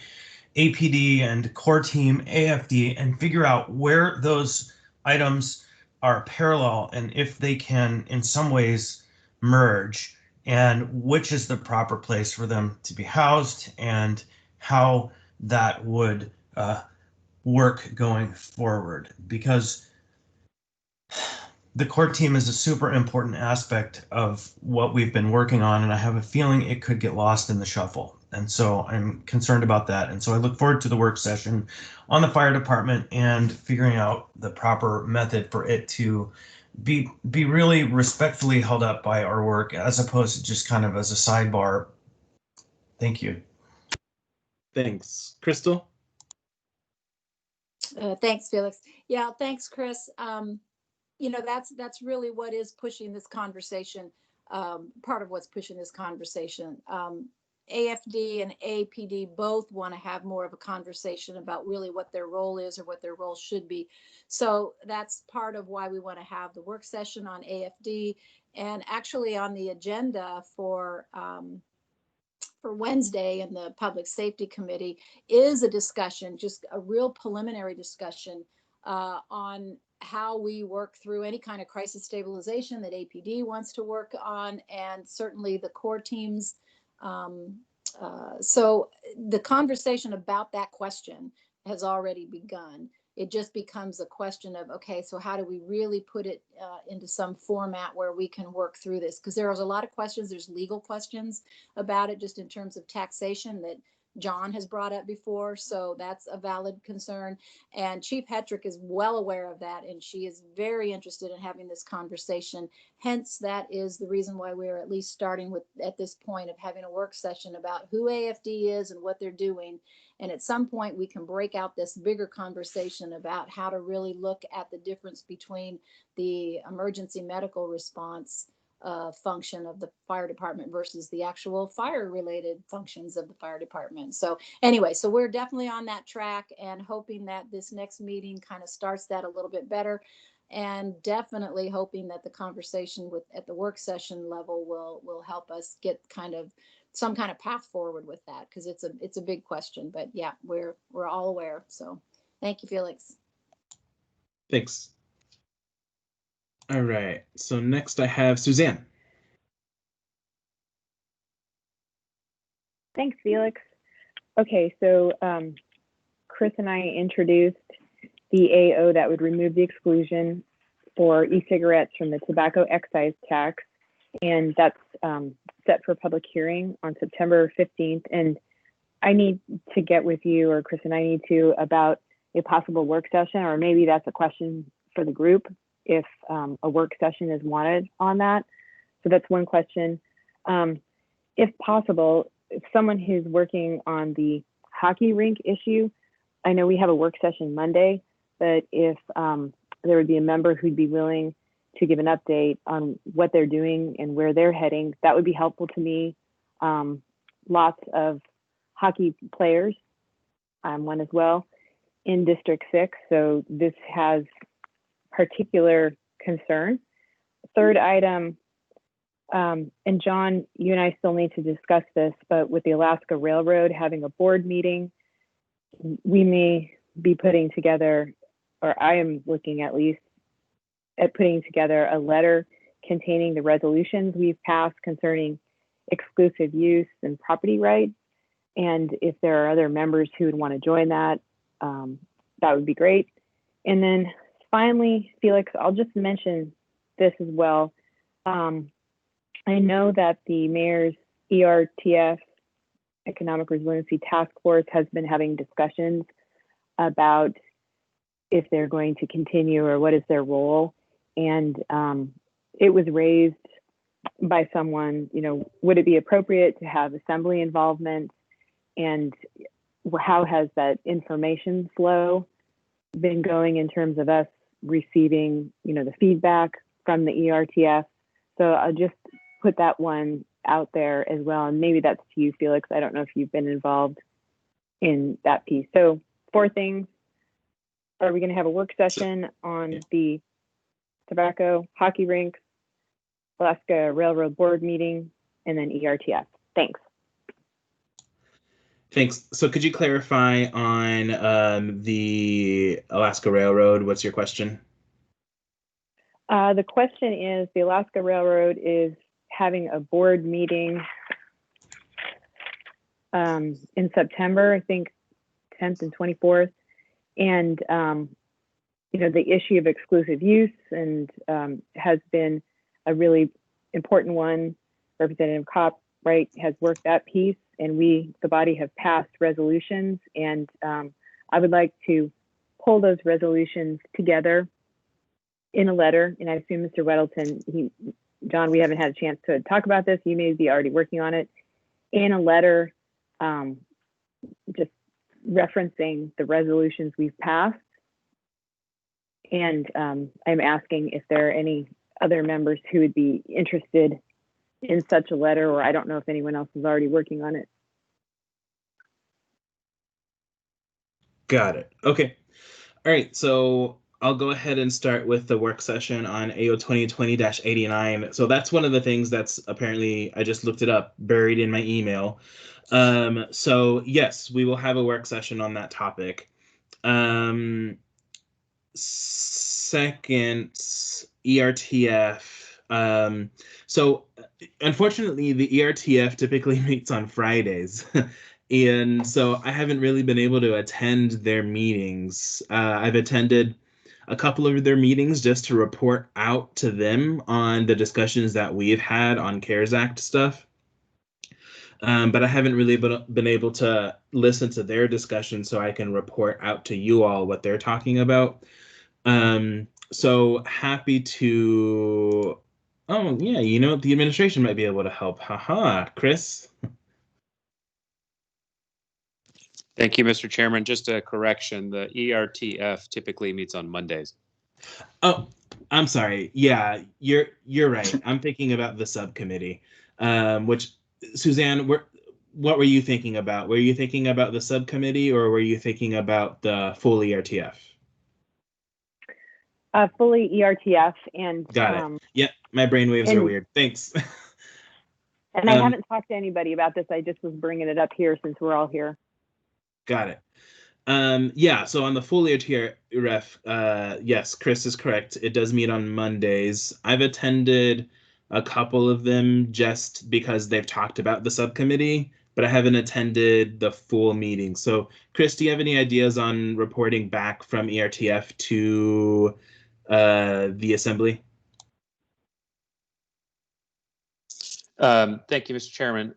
APD, and core team AFD, and figure out where those items are parallel and if they can in some ways merge, and which is the proper place for them to be housed and how that would work going forward. Because the core team is a super important aspect of what we've been working on, and I have a feeling it could get lost in the shuffle. And so I'm concerned about that. And so I look forward to the work session on the fire department and figuring out the proper method for it to be really respectfully held up by our work, as opposed to just kind of as a sidebar. Thank you.
Thanks. Crystal?
Thanks, Felix. Yeah, thanks, Chris. That's really what is pushing this conversation. Part of what's pushing this conversation. AFD and APD both want to have more of a conversation about really what their role is or what their role should be. So that's part of why we want to have the work session on AFD. And actually on the agenda for Wednesday in the Public Safety Committee is a discussion, just a real preliminary discussion on how we work through any kind of crisis stabilization that APD wants to work on, and certainly the core teams. So the conversation about that question has already begun. It just becomes a question of, okay, so how do we really put it into some format where we can work through this? Because there's a lot of questions. There's legal questions about it, just in terms of taxation that John has brought up before. So that's a valid concern. And Chief Hetrick is well aware of that, and she is very interested in having this conversation. Hence, that is the reason why we're at least starting with, at this point, of having a work session about who AFD is and what they're doing. And at some point, we can break out this bigger conversation about how to really look at the difference between the emergency medical response function of the fire department versus the actual fire related functions of the fire department. So anyway, so we're definitely on that track and hoping that this next meeting kind of starts that a little bit better, and definitely hoping that the conversation at the work session level will help us get kind of some kind of path forward with that, because it's a big question. But yeah, we're all aware. So thank you, Felix.
Thanks. All right, so next I have Suzanne.
Thanks, Felix. Okay, so Chris and I introduced the AO that would remove the exclusion for e-cigarettes from the tobacco excise tax, and that's set for public hearing on September 15th. And I need to get with you, or Chris and I need to, about a possible work session, or maybe that's a question for the group if a work session is wanted on that. So that's one question. If possible, if someone who's working on the hockey rink issue, I know we have a work session Monday, but if there would be a member who'd be willing to give an update on what they're doing and where they're heading, that would be helpful to me. Lots of hockey players, I'm one as well, in District 6, so this has particular concern. Third item, and John, you and I still need to discuss this, but with the Alaska Railroad having a board meeting, we may be putting together, or I am looking at least at putting together a letter containing the resolutions we've passed concerning exclusive use and property rights. And if there are other members who would want to join that, that would be great. And then finally, Felix, I'll just mention this as well. I know that the mayor's ERTF, Economic Resiliency Task Force, has been having discussions about if they're going to continue or what is their role. And it was raised by someone, you know, would it be appropriate to have assembly involvement? And how has that information flow been going in terms of us receiving, you know, the feedback from the ERTF? So I'll just put that one out there as well. And maybe that's to you, Felix. I don't know if you've been involved in that piece. So 4 things. Are we going to have a work session on the tobacco, hockey rinks, Alaska Railroad Board meeting, and then ERTF? Thanks.
Thanks. So could you clarify on the Alaska Railroad? What's your question?
The question is, the Alaska Railroad is having a board meeting in September, I think 10th and 24th. And, you know, the issue of exclusive use and has been a really important one. Representative Kopp, right, has worked that piece, and we, the body, have passed resolutions. And I would like to pull those resolutions together in a letter. And I assume Mr. Weddleton, John, we haven't had a chance to talk about this. You may be already working on it. In a letter, just referencing the resolutions we've passed. And I'm asking if there are any other members who would be interested in such a letter, or I don't know if anyone else is already working on it.
Got it. Okay. All right. So I'll go ahead and start with the work session on AO 2020-89. So that's one of the things that's apparently, I just looked it up, buried in my email. So yes, we will have a work session on that topic. Second, ERTF. So unfortunately, the ERTF typically meets on Fridays. And so I haven't really been able to attend their meetings. I've attended a couple of their meetings just to report out to them on the discussions that we've had on CARES Act stuff. But I haven't really been able to listen to their discussion so I can report out to you all what they're talking about. So happy to, oh yeah, you know, the administration might be able to help. Haha, Chris.
Thank you, Mr. Chairman. Just a correction, the ERTF typically meets on Mondays.
Oh, I'm sorry. Yeah, you're right. I'm thinking about the subcommittee, which, Suzanne, what were you thinking about? Were you thinking about the subcommittee, or were you thinking about the full ERTF?
Fully ERTF. And
got it. Yeah, my brainwaves are weird. Thanks.
And I haven't talked to anybody about this. I just was bringing it up here since we're all here.
Got it. Yeah, so on the full ERTF, yes, Chris is correct. It does meet on Mondays. I've attended a couple of them just because they've talked about the subcommittee, but I haven't attended the full meeting. So, Chris, do you have any ideas on reporting back from ERTF to the Assembly?
Thank you, Mr. Chairman.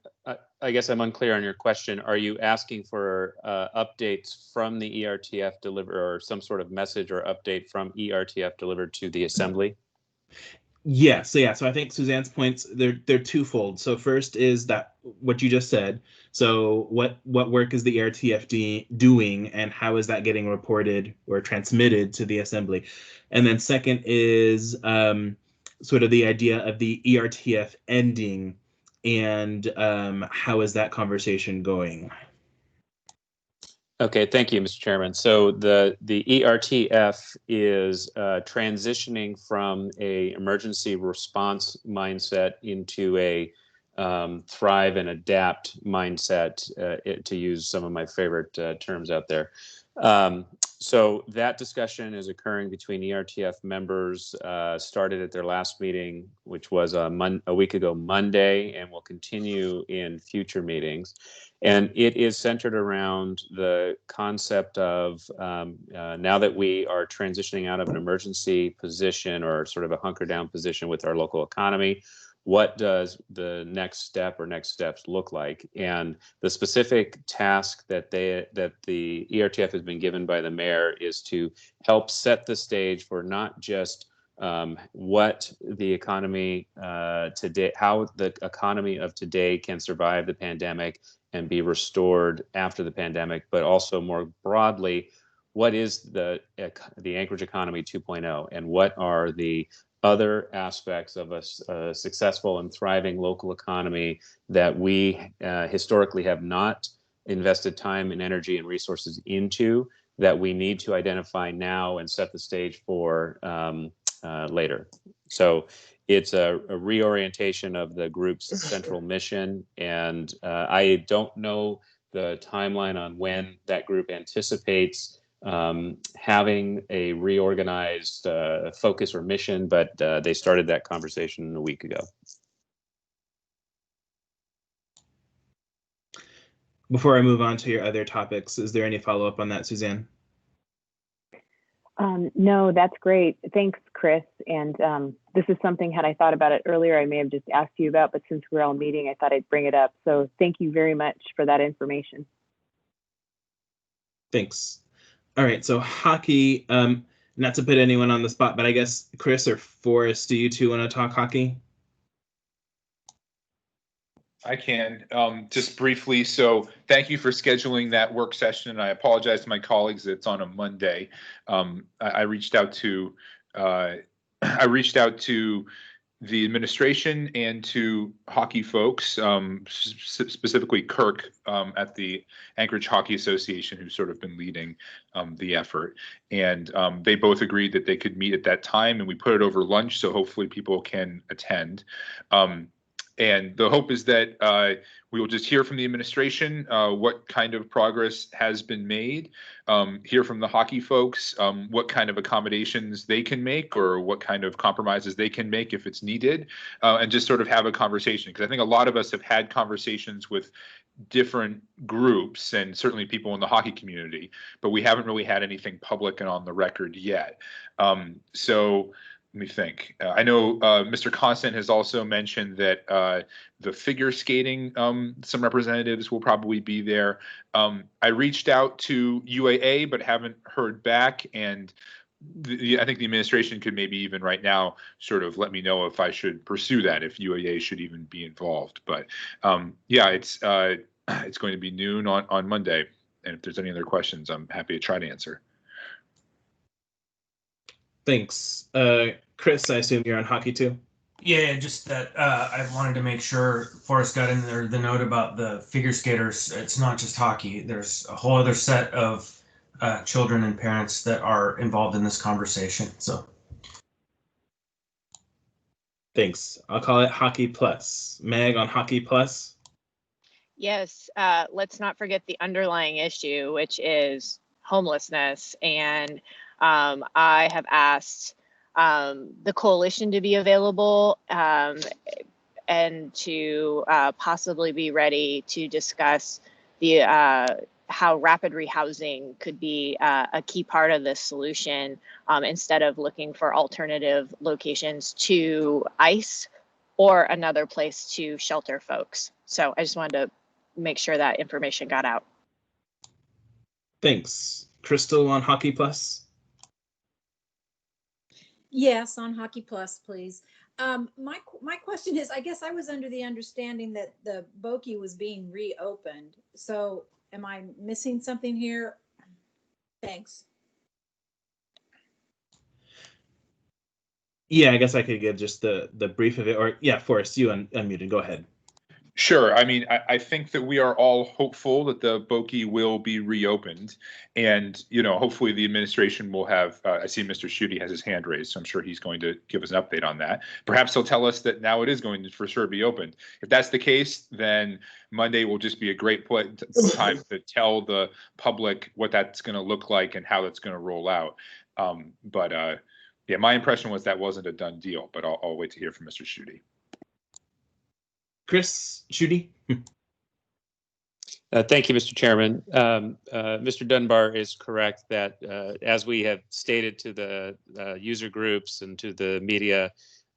I guess I'm unclear on your question. Are you asking for updates from the ERTF or some sort of message or update from ERTF delivered to the Assembly?
Yeah, so I think Suzanne's points, they're twofold. So first is that what you just said. So what work is the ERTF doing, and how is that getting reported or transmitted to the Assembly? And then second is sort of the idea of the ERTF ending, and how is that conversation going?
Okay, thank you, Mr. Chairman. So the ERTF is transitioning from a emergency response mindset into a thrive and adapt mindset, to use some of my favorite terms out there. So that discussion is occurring between ERTF members, started at their last meeting, which was a week ago Monday, and will continue in future meetings. And it is centered around the concept of now that we are transitioning out of an emergency position or sort of a hunker down position with our local economy, what does the next step or next steps look like? And the specific task that the ERTF has been given by the mayor is to help set the stage for not just what the economy today, how the economy of today can survive the pandemic and be restored after the pandemic, but also more broadly, what is the Anchorage economy 2.0, and what are the other aspects of a successful and thriving local economy that we historically have not invested time and energy and resources into, that we need to identify now and set the stage for later. So it's a reorientation of the group's central mission, and I don't know the timeline on when that group anticipates having a reorganized focus or mission, but they started that conversation a week ago.
Before I move on to your other topics, is there any follow-up on that, Suzanne?
No, that's great. Thanks, Chris. And this is something, had I thought about it earlier, I may have just asked you about, but since we're all meeting, I thought I'd bring it up. So thank you very much for that information.
Thanks. All right, so hockey, not to put anyone on the spot, but I guess Chris or Forrest, do you two want to talk hockey?
I can, just briefly. So thank you for scheduling that work session. And I apologize to my colleagues that it's on a Monday. I reached out to the administration and to hockey folks, specifically Kirk at the Anchorage Hockey Association, who's sort of been leading the effort. And they both agreed that they could meet at that time, and we put it over lunch, so hopefully people can attend. And the hope is that we will just hear from the administration what kind of progress has been made, hear from the hockey folks what kind of accommodations they can make or what kind of compromises they can make if it's needed, and just sort of have a conversation. Because I think a lot of us have had conversations with different groups and certainly people in the hockey community, but we haven't really had anything public and on the record yet. So let me think. I know Mr. Constant has also mentioned that the figure skating, some representatives will probably be there. I reached out to UAA, but haven't heard back. And I think the administration could maybe even right now sort of let me know if I should pursue that, if UAA should even be involved. But yeah, it's going to be noon on Monday. And if there's any other questions, I'm happy to try to answer.
Thanks. Chris, I assume you're on hockey too?
Yeah, just that I wanted to make sure Forrest got in there the note about the figure skaters. It's not just hockey. There's a whole other set of children and parents that are involved in this conversation. So
thanks. I'll call it Hockey Plus. Meg, on Hockey Plus?
Yes, let's not forget the underlying issue, which is homelessness. And I have asked the coalition to be available. and to possibly be ready to discuss the how rapid rehousing could be a key part of this solution, instead of looking for alternative locations to ICE or another place to shelter folks. So I just wanted to make sure that information got out.
Thanks. Crystal on Hockey Plus.
Yes, on Hockey Plus, please. My question is, I guess I was under the understanding that the Boki was being reopened. So am I missing something here? Thanks.
Yeah, I guess I could give just the brief of it, or yeah, Forrest, you unmuted. Go ahead.
Sure. I mean, I think that we are all hopeful that the Boki will be reopened, and hopefully the administration will have. I see Mr. Schutte has his hand raised, so I'm sure he's going to give us an update on that. Perhaps he'll tell us that now it is going to for sure be opened. If that's the case, then Monday will just be a great time to tell the public what that's going to look like and how that's going to roll out. Yeah, my impression was that wasn't a done deal, but I'll wait to hear from Mr. Schutte.
Chris Schutte.
Thank you, Mr. Chairman. Mr. Dunbar is correct that as we have stated to the user groups and to the media,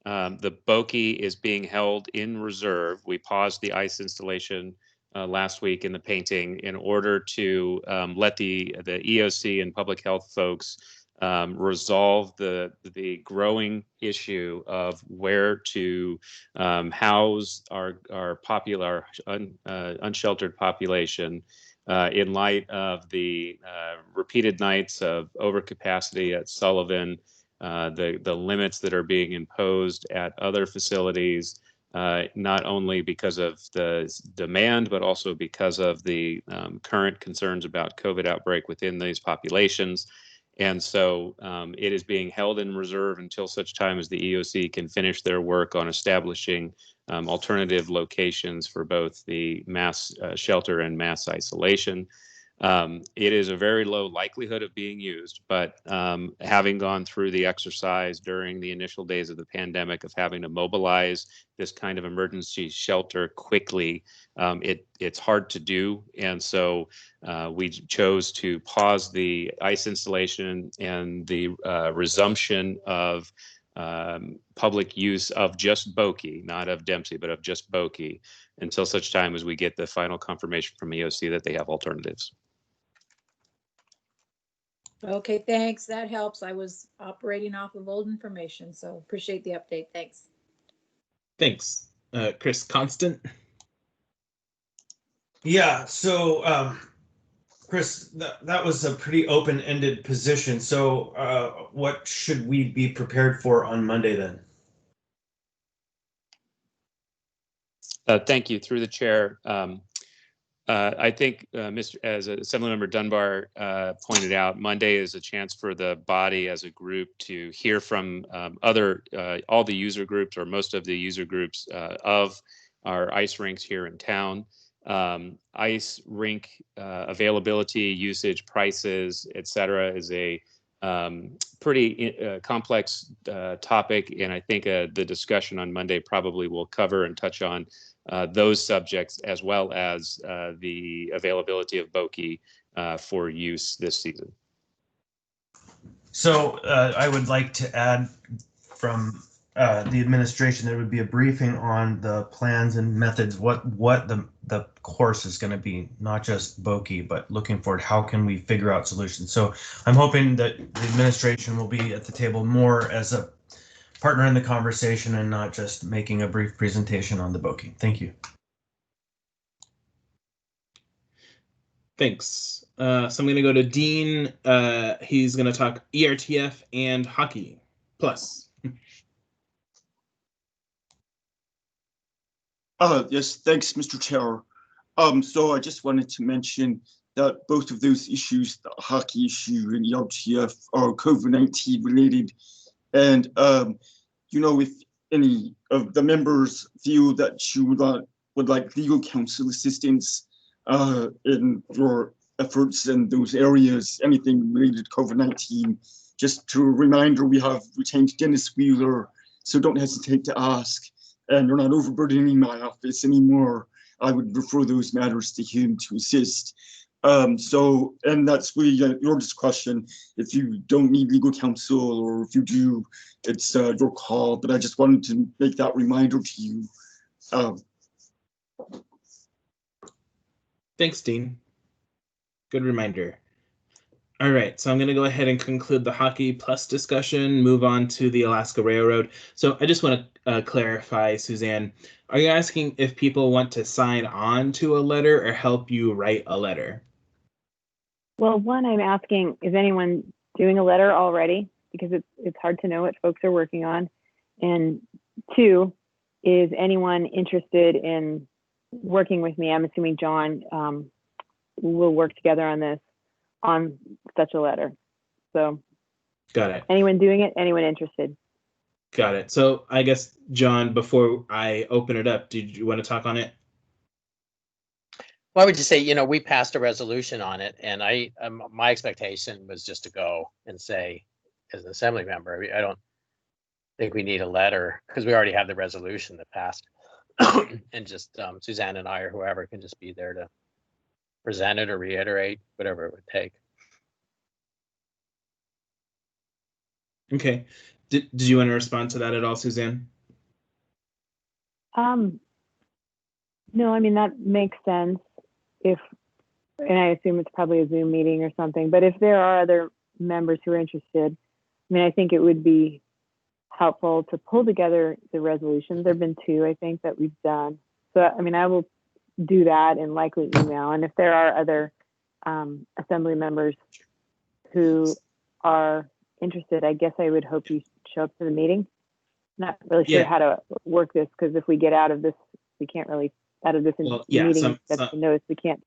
the Boki is being held in reserve. We paused the ICE installation last week in the painting in order to let the EOC and public health folks resolve the growing issue of where to house our popular unsheltered population in light of the repeated nights of overcapacity at Sullivan, the limits that are being imposed at other facilities, not only because of the demand, but also because of the current concerns about COVID outbreak within these populations. And so it is being held in reserve until such time as the EOC can finish their work on establishing alternative locations for both the mass shelter and mass isolation. It is a very low likelihood of being used, but having gone through the exercise during the initial days of the pandemic of having to mobilize this kind of emergency shelter quickly, it's hard to do. And so we chose to pause the ICE installation and the resumption of public use of just Boki, not of Dempsey, but of just Boki, until such time as we get the final confirmation from EOC that they have alternatives.
Okay, thanks. That helps. I was operating off of old information, so appreciate the update. Thanks.
Thanks. Chris Constant.
Yeah, so Chris, that was a pretty open-ended position. So what should we be prepared for on Monday then?
Thank you. Through the chair. I think, as Assemblymember Dunbar pointed out, Monday is a chance for the body as a group to hear from all the user groups or most of the user groups of our ICE rinks here in town. ICE rink availability, usage, prices, et cetera, is a pretty complex topic, and I think the discussion on Monday probably will cover and touch on those subjects, as well as the availability of Boki for use this season.
So I would like to add from the administration, there would be a briefing on the plans and methods, what the course is going to be, not just Boki, but looking forward, how can we figure out solutions? So I'm hoping that the administration will be at the table more as a partner in the conversation and not just making a brief presentation on the Boki. Thank you.
Thanks. So I'm going to go to Dean. He's going to talk ERTF and Hockey Plus.
Yes, thanks, Mr. Chair. So I just wanted to mention that both of those issues, the hockey issue and ERTF, are COVID-19 related. And, if any of the members feel that you would like legal counsel assistance in your efforts in those areas, anything related to COVID-19, just to a reminder, we have retained Dennis Wheeler, so don't hesitate to ask. and you're not overburdening my office anymore, I would refer those matters to him to assist. So, and that's really your discretion. If you don't need legal counsel, or if you do, it's your call. But I just wanted to make that reminder to you.
Thanks, Dean. Good reminder. All right, so I'm going to go ahead and conclude the Hockey Plus discussion, move on to the Alaska Railroad. So I just want to clarify, Suzanne, are you asking if people want to sign on to a letter or help you write a letter?
Well, one, I'm asking, is anyone doing a letter already? Because it's hard to know what folks are working on. And two, is anyone interested in working with me? I'm assuming John will work together on this, on such a letter. So
got it.
Anyone doing it? Anyone interested?
Got it. So I guess, John, before I open it up, did you want to talk on it?
Well, I would just say, we passed a resolution on it, and my expectation was just to go and say, as an assembly member, I don't think we need a letter because we already have the resolution that passed. And just Suzanne and I or whoever can just be there to present it or reiterate whatever it would take.
Okay. Did you want to respond to that at all, Suzanne?
No, I mean, that makes sense. And I assume it's probably a Zoom meeting or something, but if there are other members who are interested, I mean, I think it would be helpful to pull together the resolutions. There've been 2, I think, that we've done. So, I mean, I will do that and likely email. And if there are other assembly members who are interested, I guess I would hope you show up to the meeting. Not really sure how to work this, because if we get out of this, we can't really, out of this meeting that's the notice, we can't.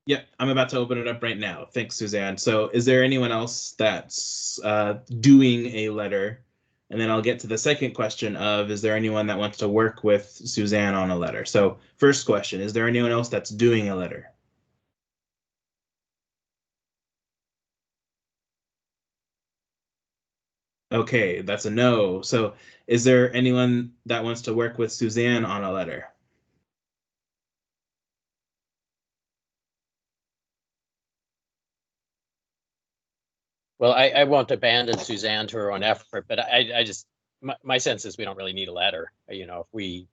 Yeah, I'm about to open it up right now. Thanks, Suzanne. So is there anyone else that's doing a letter? And then I'll get to the second question of, is there anyone that wants to work with Suzanne on a letter? So first question, is there anyone else that's doing a letter? Okay, that's a no. So is there anyone that wants to work with Suzanne on a letter?
Well, I won't abandon Suzanne to her own effort, but I just, my sense is we don't really need a letter. If we,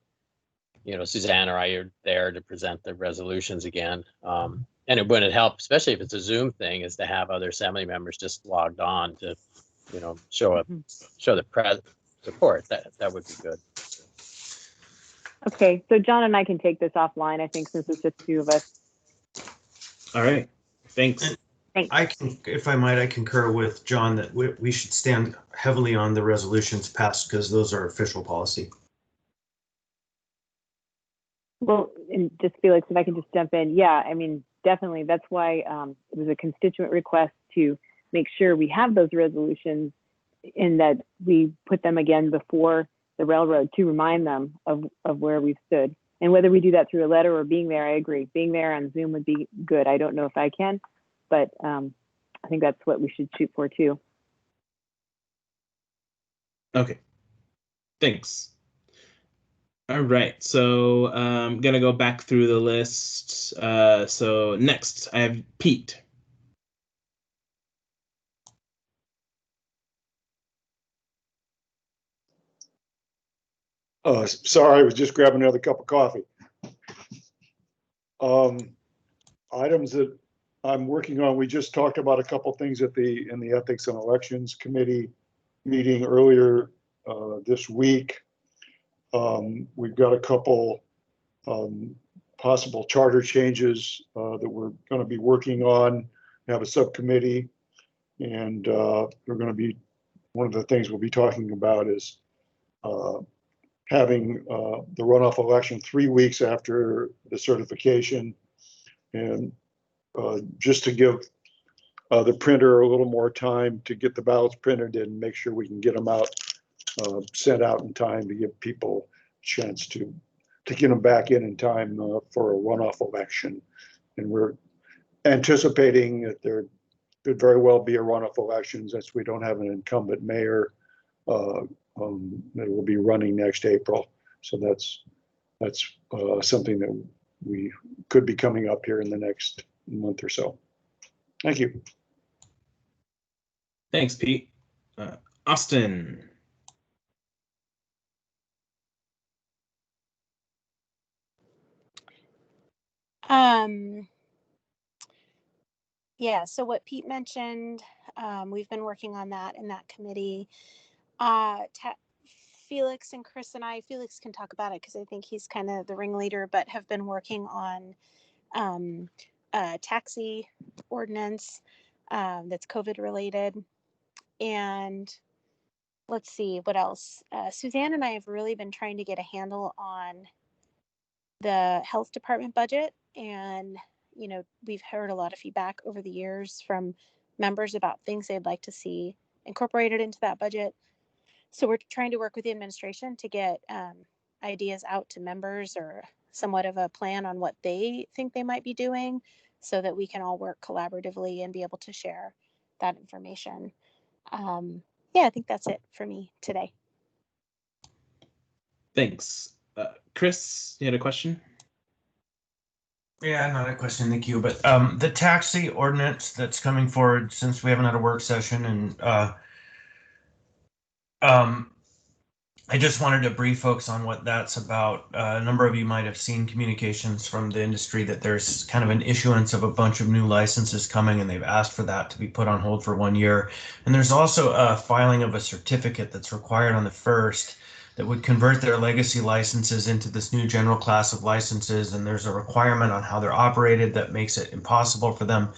Suzanne or I are there to present the resolutions again. And it wouldn't help, especially if it's a Zoom thing, is to have other assembly members just logged on to, show the support. That would be good.
Okay, so John and I can take this offline, I think, since it's just 2 of us.
All right, thanks.
If I might, I concur with John that we should stand heavily on the resolutions passed, because those are official policy.
Well, and just Felix, if I can just jump in. Yeah, I mean, definitely. That's why it was a constituent request to make sure we have those resolutions and that we put them again before the railroad to remind them of where we've stood. And whether we do that through a letter or being there, I agree. Being there on Zoom would be good. I don't know if I can, but I think that's what we should shoot for too.
Okay, thanks. All right, so I'm gonna go back through the list. So next I have Pete.
Sorry, I was just grabbing another cup of coffee. Items that I'm working on, we just talked about a couple things in the Ethics and Elections Committee meeting earlier this week. We've got a couple possible charter changes that we're going to be working on. We have a subcommittee, and we're going to be, one of the things we'll be talking about is having the runoff election 3 weeks after the certification, and just to give the printer a little more time to get the ballots printed and make sure we can get them out, sent out in time to give people a chance to get them back in time for a runoff election. And we're anticipating that there could very well be a runoff election since we don't have an incumbent mayor that will be running next April. So that's something that we could be coming up here in the next month or so. Thank you.
Thanks, Pete. Austin.
Yeah, so what Pete mentioned, we've been working on that in that committee. Felix and Chris and I, Felix can talk about it because I think he's kind of the ringleader, but have been working on taxi ordinance that's COVID related. And let's see what else. Suzanne and I have really been trying to get a handle on the health department budget. And, you know, we've heard a lot of feedback over the years from members about things they'd like to see incorporated into that budget. So we're trying to work with the administration to get ideas out to members or somewhat of a plan on what they think they might be doing so that we can all work collaboratively and be able to share that information. Yeah, I think that's it for me today.
Thanks. Chris, you had a question?
Yeah, not a question, thank you. But the taxi ordinance that's coming forward, since we haven't had a work session, and I just wanted to brief folks on what that's about. A number of you might have seen communications from the industry that there's kind of an issuance of a bunch of new licenses coming, and they've asked for that to be put on hold for 1 year. And there's also a filing of a certificate that's required on the 1st that would convert their legacy licenses into this new general class of licenses. And there's a requirement on how they're operated that makes it impossible for them,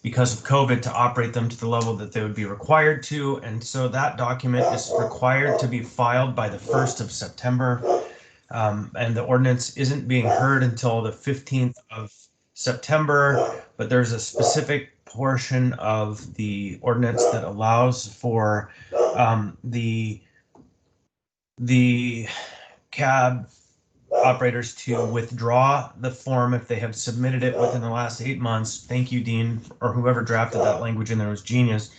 because of COVID, to operate them to the level that they would be required to. And so that document is required to be filed by the 1st of September. And the ordinance isn't being heard until the 15th of September, but there's a specific portion of the ordinance that allows for the cab operators to withdraw the form if they have submitted it within the last 8 months. Thank you, Dean, or whoever drafted that language in there was genius.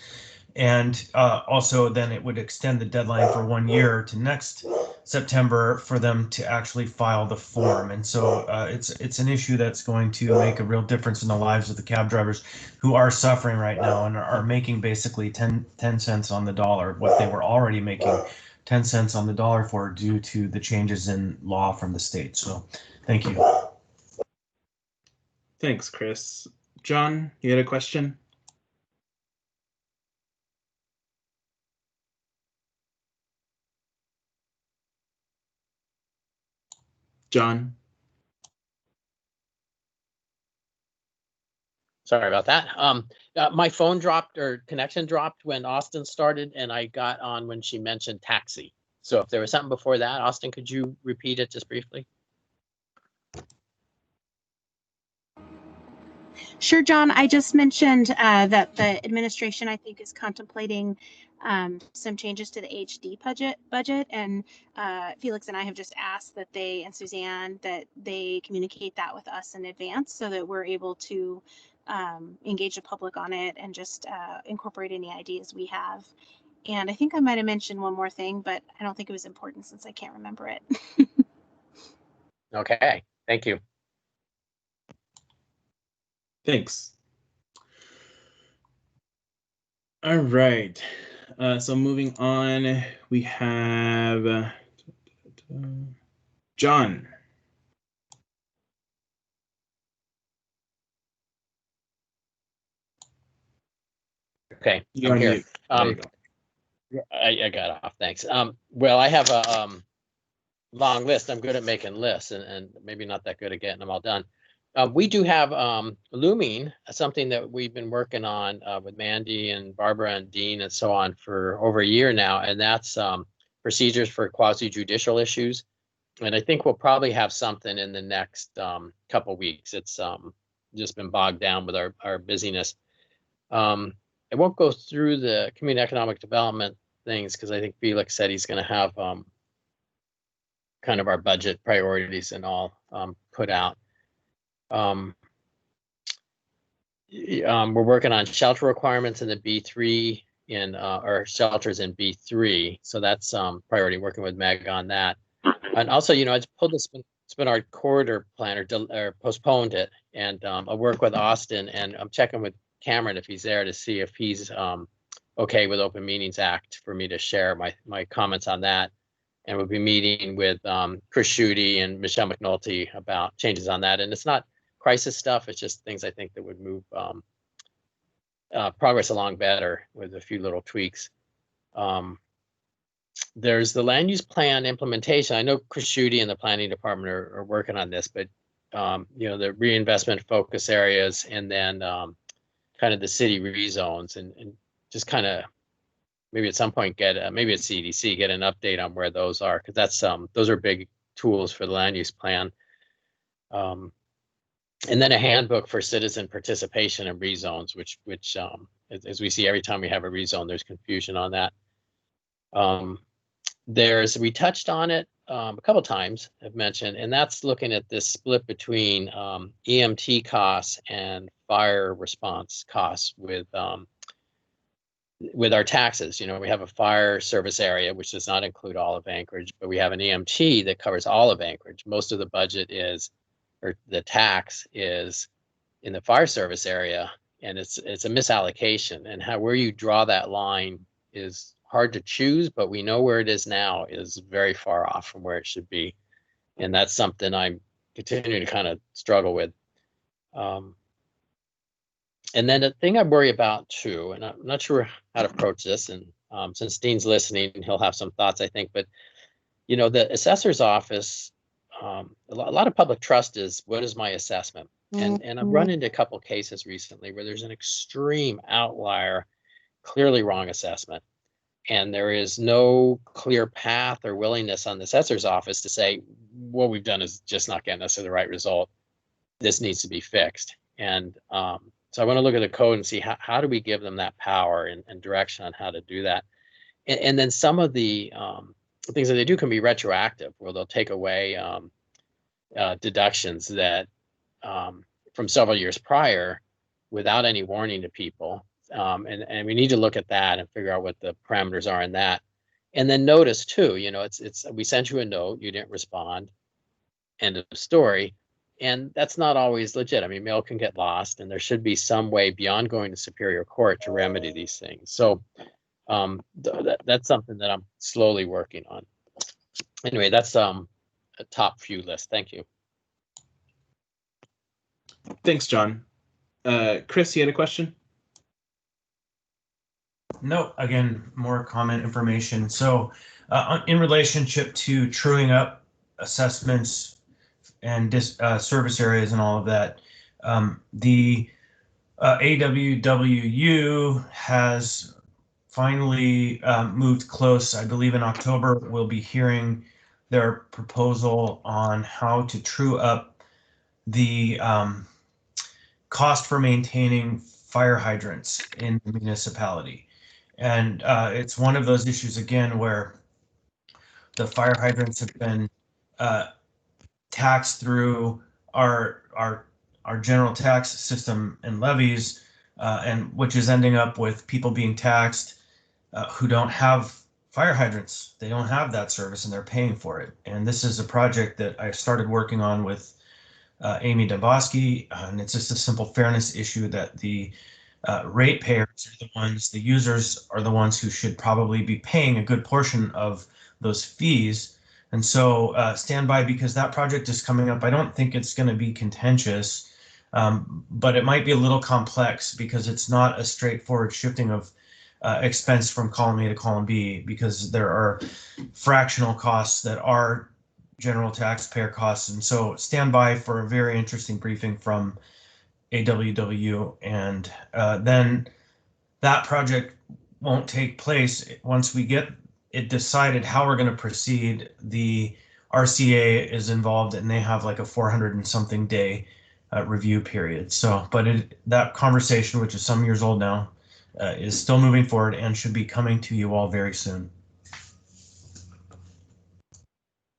And also then it would extend the deadline for 1 year to next September for them to actually file the form. And so it's an issue that's going to make a real difference in the lives of the cab drivers who are suffering right now and are making basically 10 cents on the dollar, what they were already making 10 cents on the dollar for due to the changes in law from the state. So thank you.
Thanks, Chris. John, you had a question? John?
Sorry about that. My phone dropped, or connection dropped when Austin started, and I got on when she mentioned taxi. So if there was something before that, Austin, could you repeat it just briefly?
Sure, John. I just mentioned that the administration, I think, is contemplating some changes to the HD budget, and Felix and I have just asked that they, and Suzanne, that they communicate that with us in advance so that we're able to engage the public on it and just incorporate any ideas we have. And I think I might have mentioned one more thing, but I don't think it was important since I can't remember it.
Okay, thank you.
Thanks. All right. So moving on, we have John.
Okay,
You're
I'm
on
here.
mute. There you go.
I got off, thanks. Well, I have a long list. I'm good at making lists and maybe not that good at getting them all done. We do have looming, something that we've been working on with Mandy and Barbara and Dean and so on for over a year now, and that's procedures for quasi-judicial issues. And I think we'll probably have something in the next couple weeks. It's just been bogged down with our busyness. I won't go through the community economic development things because I think Felix said he's going to have kind of our budget priorities and all put out. We're working on shelter requirements in the B3 or shelters in B3. So that's priority, working with Meg on that. And also, I pulled this Spinard corridor plan or postponed it, and I'll work with Austin, and I'm checking with Cameron if he's there to see if he's okay with Open Meetings Act for me to share my comments on that. And we'll be meeting with Chris Schutte and Michelle McNulty about changes on that. And it's not crisis stuff, it's just things I think that would move progress along better with a few little tweaks. There's the land use plan implementation. I know Chris Schutte and the planning department are working on this, but the reinvestment focus areas, and then kind of the city rezones, and just kind of maybe at some point get maybe at CDC get an update on where those are, because that's those are big tools for the land use plan. And then a handbook for citizen participation in rezones, which as we see every time we have a rezone, there's confusion on that. We touched on it a couple times, I've mentioned, and that's looking at this split between EMT costs and fire response costs with our taxes. We have a fire service area, which does not include all of Anchorage, but we have an EMT that covers all of Anchorage. Most of the budget or the tax is in the fire service area, and it's a misallocation, and where you draw that line is hard to choose, but we know where it is now is very far off from where it should be. And that's something I'm continuing to kind of struggle with. And then the thing I worry about too, and I'm not sure how to approach this, and since Dean's listening, he'll have some thoughts, I think, but the assessor's office, a lot of public trust is, what is my assessment? And I've run into a couple cases recently where there's an extreme outlier, clearly wrong assessment. And there is no clear path or willingness on the assessor's office to say, what we've done is just not getting us to the right result. This needs to be fixed. And so I want to look at the code and see how do we give them that power and direction on how to do that. And then some of the things that they do can be retroactive, where they'll take away deductions that from several years prior without any warning to people. And we need to look at that and figure out what the parameters are in that. And then notice too, it's we sent you a note, you didn't respond, end of story. And that's not always legit. I mean, mail can get lost, and there should be some way beyond going to Superior Court to remedy these things. So that's something that I'm slowly working on. Anyway, that's a top few list. Thank you.
Thanks, John. Chris, you had a question?
No, again, more comment information. So in relationship to truing up assessments and service areas and all of that, the AWWU has finally moved close. I believe in October we'll be hearing their proposal on how to true up the cost for maintaining fire hydrants in the municipality. And it's one of those issues again where the fire hydrants have been taxed through our general tax system and levies, and which is ending up with people being taxed who don't have fire hydrants. They don't have that service and they're paying for it. And this is a project that I started working on with Amy Dabosky, and it's just a simple fairness issue that the ratepayers are the ones, the users are the ones who should probably be paying a good portion of those fees. And so stand by, because that project is coming up. I don't think it's going to be contentious, but it might be a little complex because it's not a straightforward shifting of expense from column A to column B, because there are fractional costs that are general taxpayer costs. And so stand by for a very interesting briefing from AWW, and then that project won't take place once we get it decided how we're going to proceed. The RCA is involved, and they have like a 400 and something day review period. So, but that conversation, which is some years old now, is still moving forward and should be coming to you all very soon.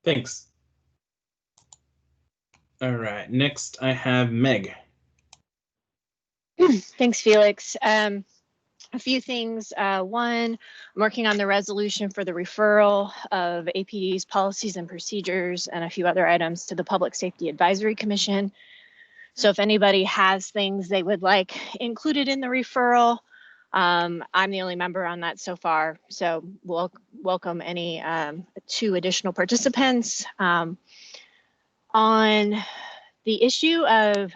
Thanks. All right, next I have Meg.
Thanks, Felix. a few things. One, I'm working on the resolution for the referral of APD's policies and procedures and a few other items to the Public Safety Advisory Commission. So if anybody has things they would like included in the referral, I'm the only member on that so far. So we'll welcome any 2 additional participants. On the issue of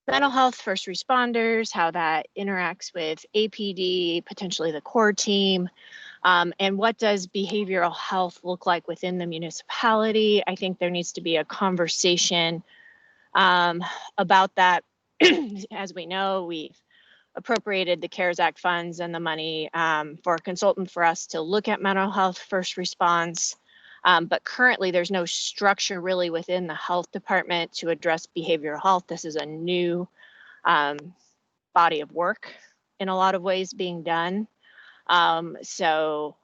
mental health, first responders, how that interacts with APD, potentially the core team, and what does behavioral health look like within the municipality. I think there needs to be a conversation about that. As we know, we've appropriated the CARES Act funds and the money for a consultant for us to look at mental health first response. But currently there's no structure really within the health department to address behavioral health. This is a new body of work in a lot of ways being done. So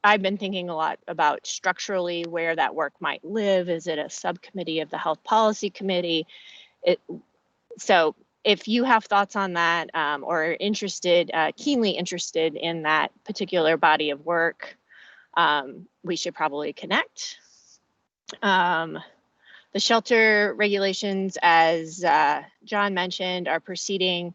I've been thinking a lot about structurally where that work might live. Is it a subcommittee of the Health Policy Committee? So if you have thoughts on that or are interested, keenly interested in that particular body of work, we should probably connect. The shelter regulations, as John mentioned, are proceeding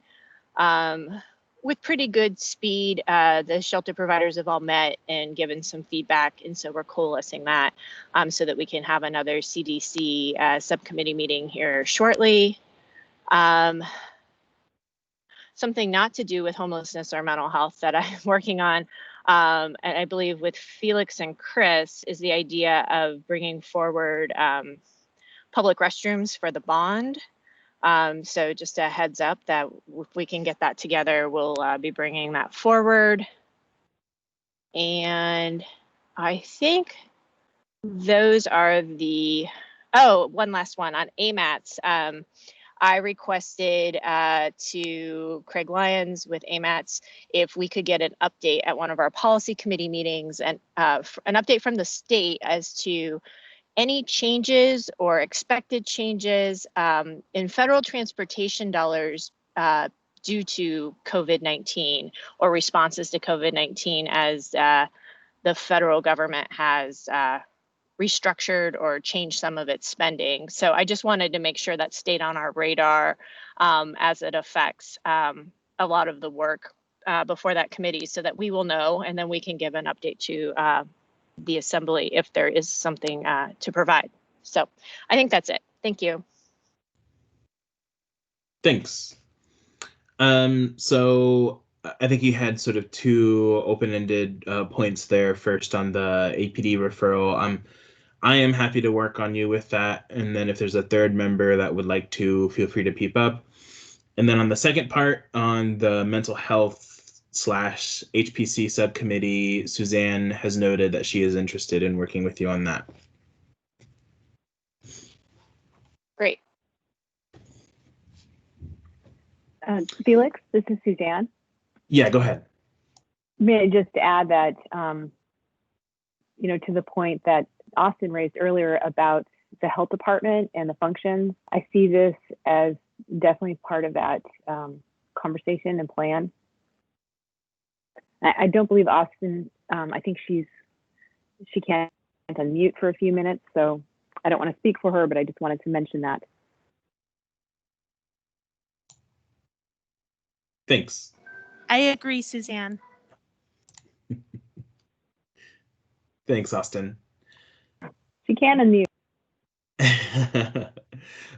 with pretty good speed. The shelter providers have all met and given some feedback, and so we're coalescing that so that we can have another CDC subcommittee meeting here shortly. Something not to do with homelessness or mental health that I'm working on, and I believe with Felix and Chris, is the idea of bringing forward public restrooms for the bond. So just a heads up that if we can get that together, we'll be bringing that forward. And I think those are one last one on AMATs. I requested to Craig Lyons with AMATs if we could get an update at one of our policy committee meetings and an update from the state as to any changes or expected changes in federal transportation dollars due to COVID-19 or responses to COVID-19 as the federal government has restructured or changed some of its spending. So I just wanted to make sure that stayed on our radar as it affects a lot of the work before that committee so that we will know and then we can give an update to the assembly if there is something to provide. So I think that's it. Thank you.
Thanks. So I think you had sort of 2 open-ended points there. First on the APD referral. I am happy to work on you with that. And then if there's a third member that would like to, feel free to peep up. And then on the second part on the mental health / HPC subcommittee, Suzanne has noted that she is interested in working with you on that.
Great.
Felix, this is Suzanne.
Yeah, go ahead.
May I just add that, to the point that Austin raised earlier about the health department and the functions, I see this as definitely part of that conversation and plan. I don't believe Austin, I think she can't unmute for a few minutes, so I don't want to speak for her, but I just wanted to mention that.
Thanks.
I agree, Suzanne.
Thanks, Austin.
She can unmute.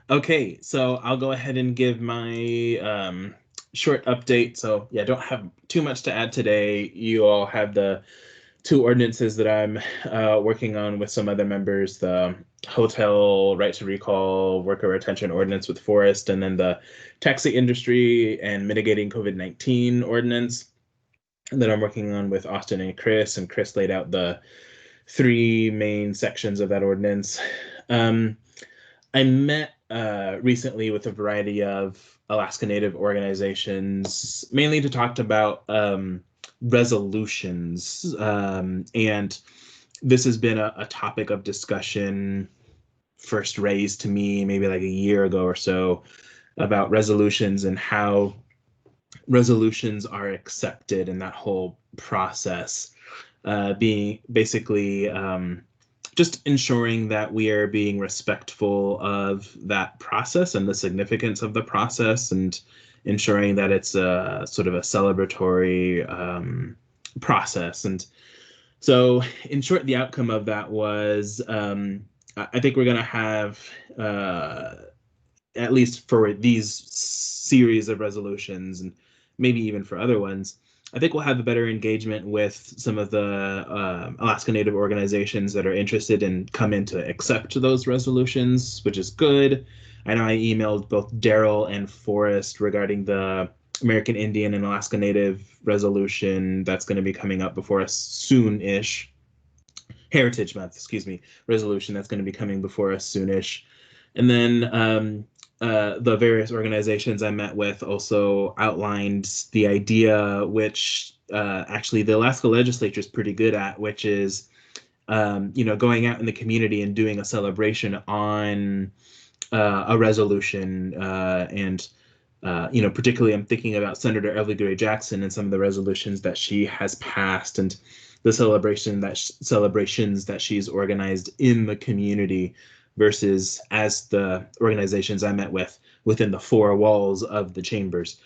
Okay, so I'll go ahead and give my short update. So yeah, don't have too much to add today. You all have the 2 ordinances that I'm working on with some other members, the hotel right to recall worker retention ordinance with Forest, and then the taxi industry and mitigating COVID-19 ordinance that I'm working on with Austin and Chris laid out the 3 main sections of that ordinance. I met recently with a variety of Alaska Native organizations, mainly to talk about resolutions. And this has been a topic of discussion first raised to me maybe like a year ago or so about resolutions and how resolutions are accepted in that whole process, being basically just ensuring that we are being respectful of that process and the significance of the process, and ensuring that it's a sort of a celebratory process. And so in short, the outcome of that was I think we're going to have, at least for these series of resolutions, and maybe even for other ones, I think we'll have a better engagement with some of the Alaska Native organizations that are interested and come in to accept those resolutions, which is good. I know I emailed both Daryl and Forrest regarding the American Indian and Alaska Native resolution that's going to be coming up before us soon-ish. Heritage Month, excuse me, resolution that's going to be coming before us soonish. And then the various organizations I met with also outlined the idea, which actually the Alaska legislature is pretty good at, which is, going out in the community and doing a celebration on a resolution. And particularly I'm thinking about Senator Evelyn Gray Jackson and some of the resolutions that she has passed, and the celebrations that she's organized in the community versus as the organizations I met with within the four walls of the chambers,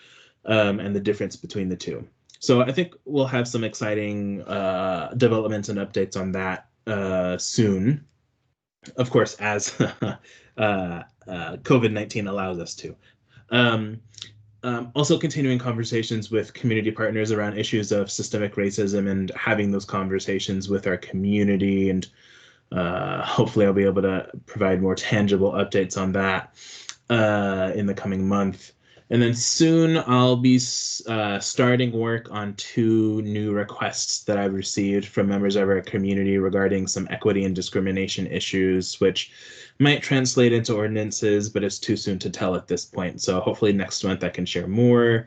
and the difference between the two. So I think we'll have some exciting developments and updates on that soon, of course, as COVID-19 allows us to. Also continuing conversations with community partners around issues of systemic racism and having those conversations with our community, and hopefully I'll be able to provide more tangible updates on that in the coming month. And then soon I'll be starting work on 2 new requests that I've received from members of our community regarding some equity and discrimination issues, which might translate into ordinances, but it's too soon to tell at this point. So hopefully next month I can share more,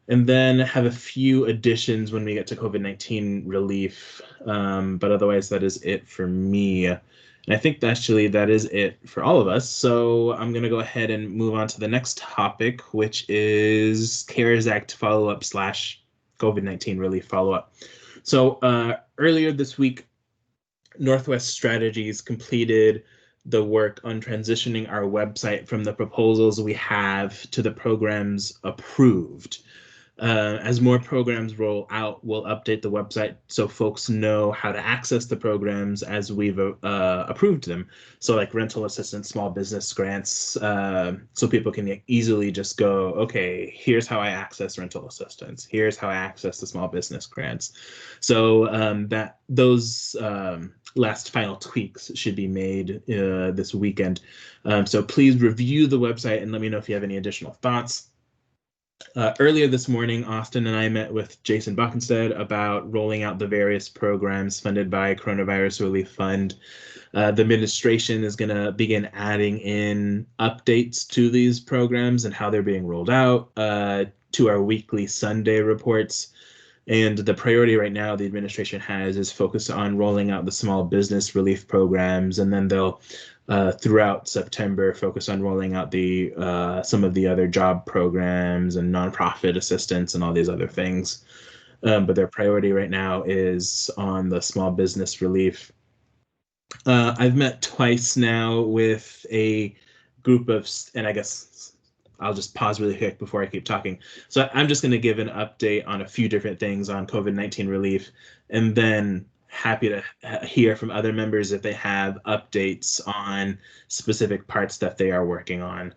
and then have a few additions when we get to COVID-19 relief. But otherwise, that is it for me. And I think actually that is it for all of us. So I'm going to go ahead and move on to the next topic, which is CARES Act follow-up / COVID-19 relief follow-up. So earlier this week, Northwest Strategies completed the work on transitioning our website from the proposals we have to the programs approved. As more programs roll out, we'll update the website so folks know how to access the programs as we've approved them. So like rental assistance, small business grants, so people can easily just go, okay, here's how I access rental assistance. Here's how I access the small business grants. So those last final tweaks should be made this weekend. So please review the website and let me know if you have any additional thoughts. Earlier this morning, Austin and I met with Jason Buckenstead about rolling out the various programs funded by Coronavirus Relief Fund. The administration is going to begin adding in updates to these programs and how they're being rolled out to our weekly Sunday reports. And the priority right now the administration has is focused on rolling out the small business relief programs, and then they'll throughout September focus on rolling out the some of the other job programs and nonprofit assistance and all these other things. But their priority right now is on the small business relief. I've met twice now with a group of, and I guess I'll just pause really quick before I keep talking. So I'm just going to give an update on a few different things on COVID-19 relief, and then happy to hear from other members if they have updates on specific parts that they are working on.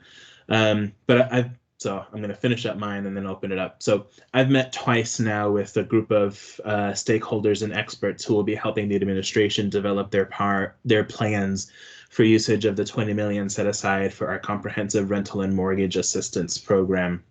So I'm going to finish up mine and then open it up. So I've met twice now with a group of stakeholders and experts who will be helping the administration develop their plans for usage of the $20 million set aside for our comprehensive rental and mortgage assistance program.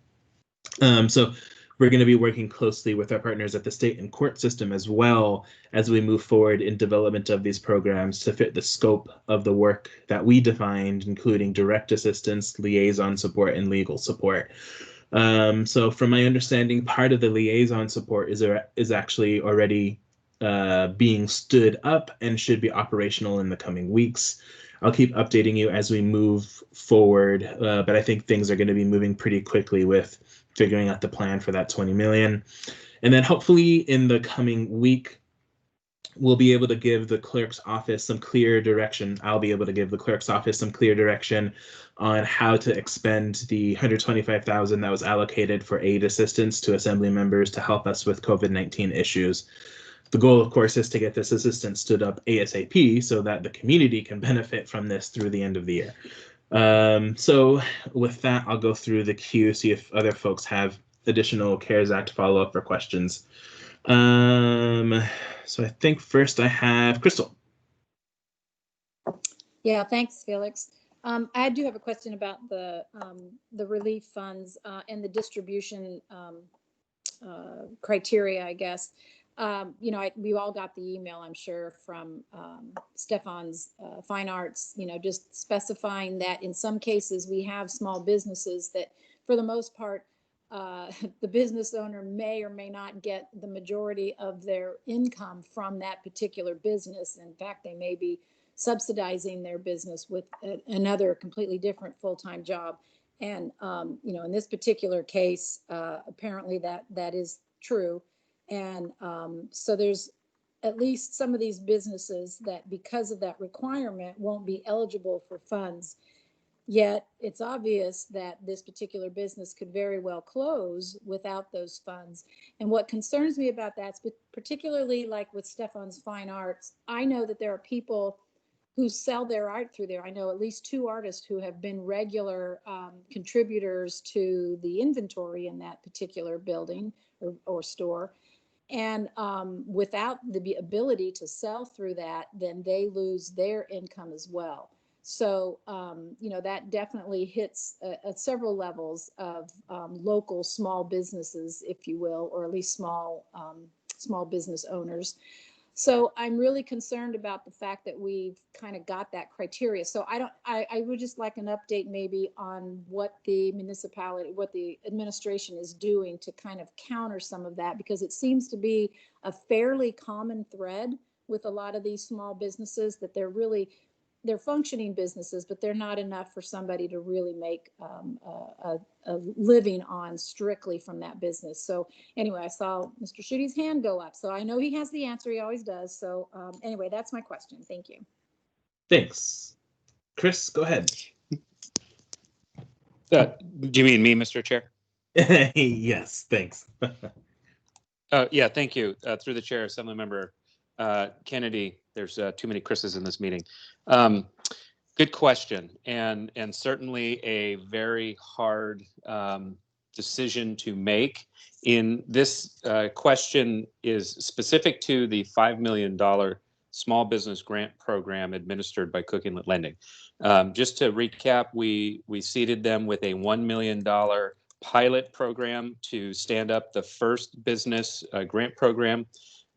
So we're going to be working closely with our partners at the state and court system as well as we move forward in development of these programs to fit the scope of the work that we defined, including direct assistance, liaison support, and legal support. So from my understanding, part of the liaison support is actually already being stood up and should be operational in the coming weeks. I'll keep updating you as we move forward, but I think things are going to be moving pretty quickly with figuring out the plan for that 20 million. And then hopefully in the coming week, we'll be able to give the clerk's office some clear direction. I'll be able to give the clerk's office some clear direction on how to expend the $125,000 that was allocated for aid assistance to assembly members to help us with COVID-19 issues. The goal, of course, is to get this assistance stood up ASAP so that the community can benefit from this through the end of the year. So with that, I'll go through the queue, see if other folks have additional CARES Act follow-up or questions. So I think first I have Crystal.
Yeah, thanks, Felix. I do have a question about the relief funds and the distribution criteria, I guess. You know, we all got the email, I'm sure, from Stefan's Fine Arts, you know, just specifying that in some cases we have small businesses that, for the most part, the business owner may or may not get the majority of their income from that particular business. In fact, they may be subsidizing their business with another completely different full-time job. And, you know, in this particular case, apparently that is true. And so there's at least some of these businesses that, because of that requirement, won't be eligible for funds. Yet it's obvious that this particular business could very well close without those funds. And what concerns me about that, particularly like with Stefan's Fine Arts, I know that there are people who sell their art through there. I know at least 2 artists who have been regular contributors to the inventory in that particular building or store. And without the ability to sell through that, then they lose their income as well. So, you know, that definitely hits at several levels of local small businesses, if you will, or at least small business owners. So I'm really concerned about the fact that we've kind of got that criteria. So I would just like an update maybe on what the municipality, what the administration is doing to kind of counter some of that, because it seems to be a fairly common thread with a lot of these small businesses that they're functioning businesses, but they're not enough for somebody to really make a living on strictly from that business. So anyway, I saw Mr. Schuette's hand go up, so I know he has the answer. He always does. So anyway, that's my question. Thank you.
Thanks. Chris, go ahead.
Do you mean me, Mr. Chair?
Yes, thanks.
Yeah, thank you. Through the chair, Assemblymember Kennedy. There's too many Chris's in this meeting. Good question, and certainly a very hard decision to make. In this question is specific to the $5 million small business grant program administered by Cook Inlet Lending. Just to recap, we seeded them with a $1 million pilot program to stand up the first business grant program.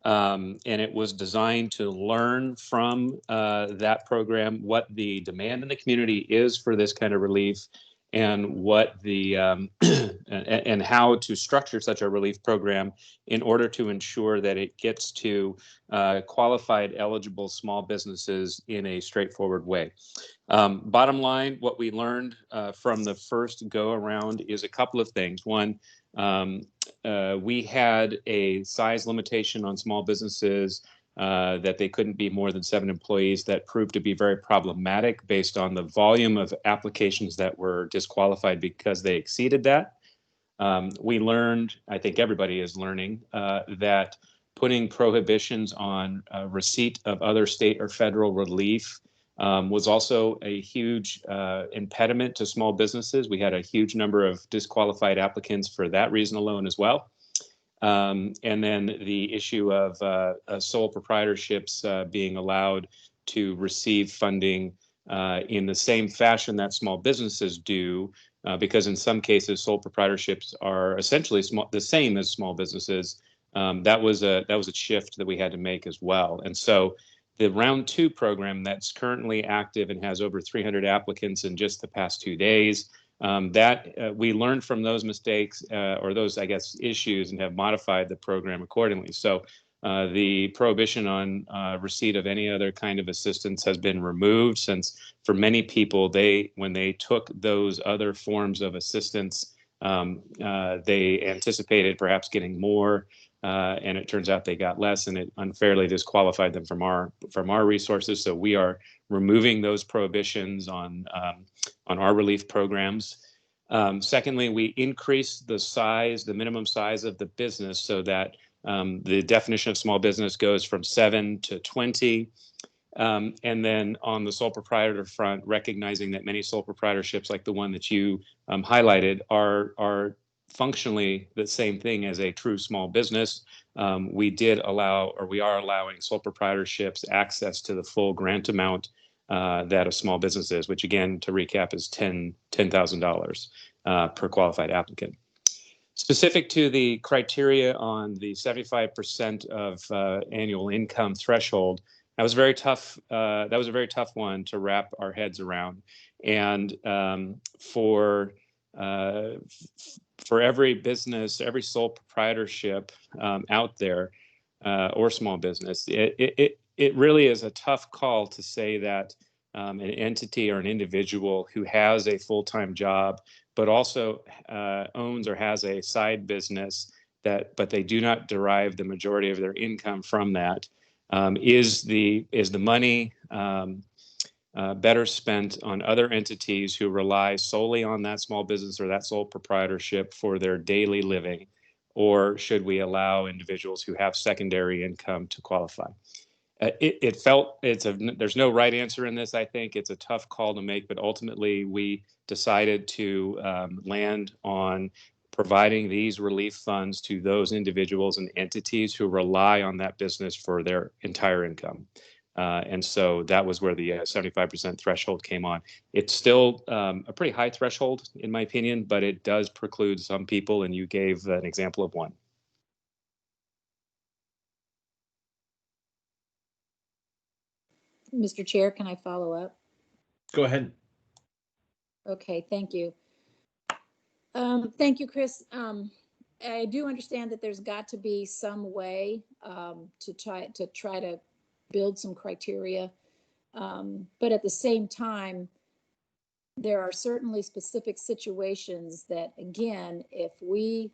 And it was designed to learn from that program what the demand in the community is for this kind of relief, and what the and how to structure such a relief program in order to ensure that it gets to qualified, eligible small businesses in a straightforward way. Bottom line, what we learned from the first go around is a couple of things. One, we had a size limitation on small businesses that they couldn't be more than 7 employees. That proved to be very problematic based on the volume of applications that were disqualified because they exceeded that. We learned, I think everybody is learning, that putting prohibitions on receipt of other state or federal relief was also a huge impediment to small businesses. We had a huge number of disqualified applicants for that reason alone as well. And then the issue of sole proprietorships being allowed to receive funding in the same fashion that small businesses do, because in some cases sole proprietorships are essentially the same as small businesses. That was a shift that we had to make as well. And so the round 2 program that's currently active and has over 300 applicants in just the past 2 days, we learned from those mistakes or those, I guess, issues, and have modified the program accordingly. So the prohibition on receipt of any other kind of assistance has been removed, since for many people, when they took those other forms of assistance, They anticipated perhaps getting more, and it turns out they got less, and it unfairly disqualified them from our resources. So we are removing those prohibitions on our relief programs. Secondly, we increased the minimum size of the business so that the definition of small business goes from 7 to 20. And then on the sole proprietor front, recognizing that many sole proprietorships, like the one that you highlighted, are functionally the same thing as a true small business. We are allowing sole proprietorships access to the full grant amount that a small business is, which again, to recap, is $10,000 per qualified applicant. Specific to the criteria on the 75% of annual income threshold, that was very tough. That was a very tough one to wrap our heads around. And for every business, every sole proprietorship out there, or small business, it really is a tough call to say that an entity or an individual who has a full-time job, but also owns or has a side business but they do not derive the majority of their income from that, is the money better spent on other entities who rely solely on that small business or that sole proprietorship for their daily living, or should we allow individuals who have secondary income to qualify? There's no right answer in this. I think it's a tough call to make, but ultimately we decided to land on providing these relief funds to those individuals and entities who rely on that business for their entire income. And so that was where the 75% threshold came on. It's still a pretty high threshold, in my opinion, but it does preclude some people, and you gave an example of one.
Mr. Chair, can I follow up?
Go ahead.
Okay, thank you. Thank you, Chris. I do understand that there's got to be some way to try to build some criteria, but at the same time, there are certainly specific situations that, again, if we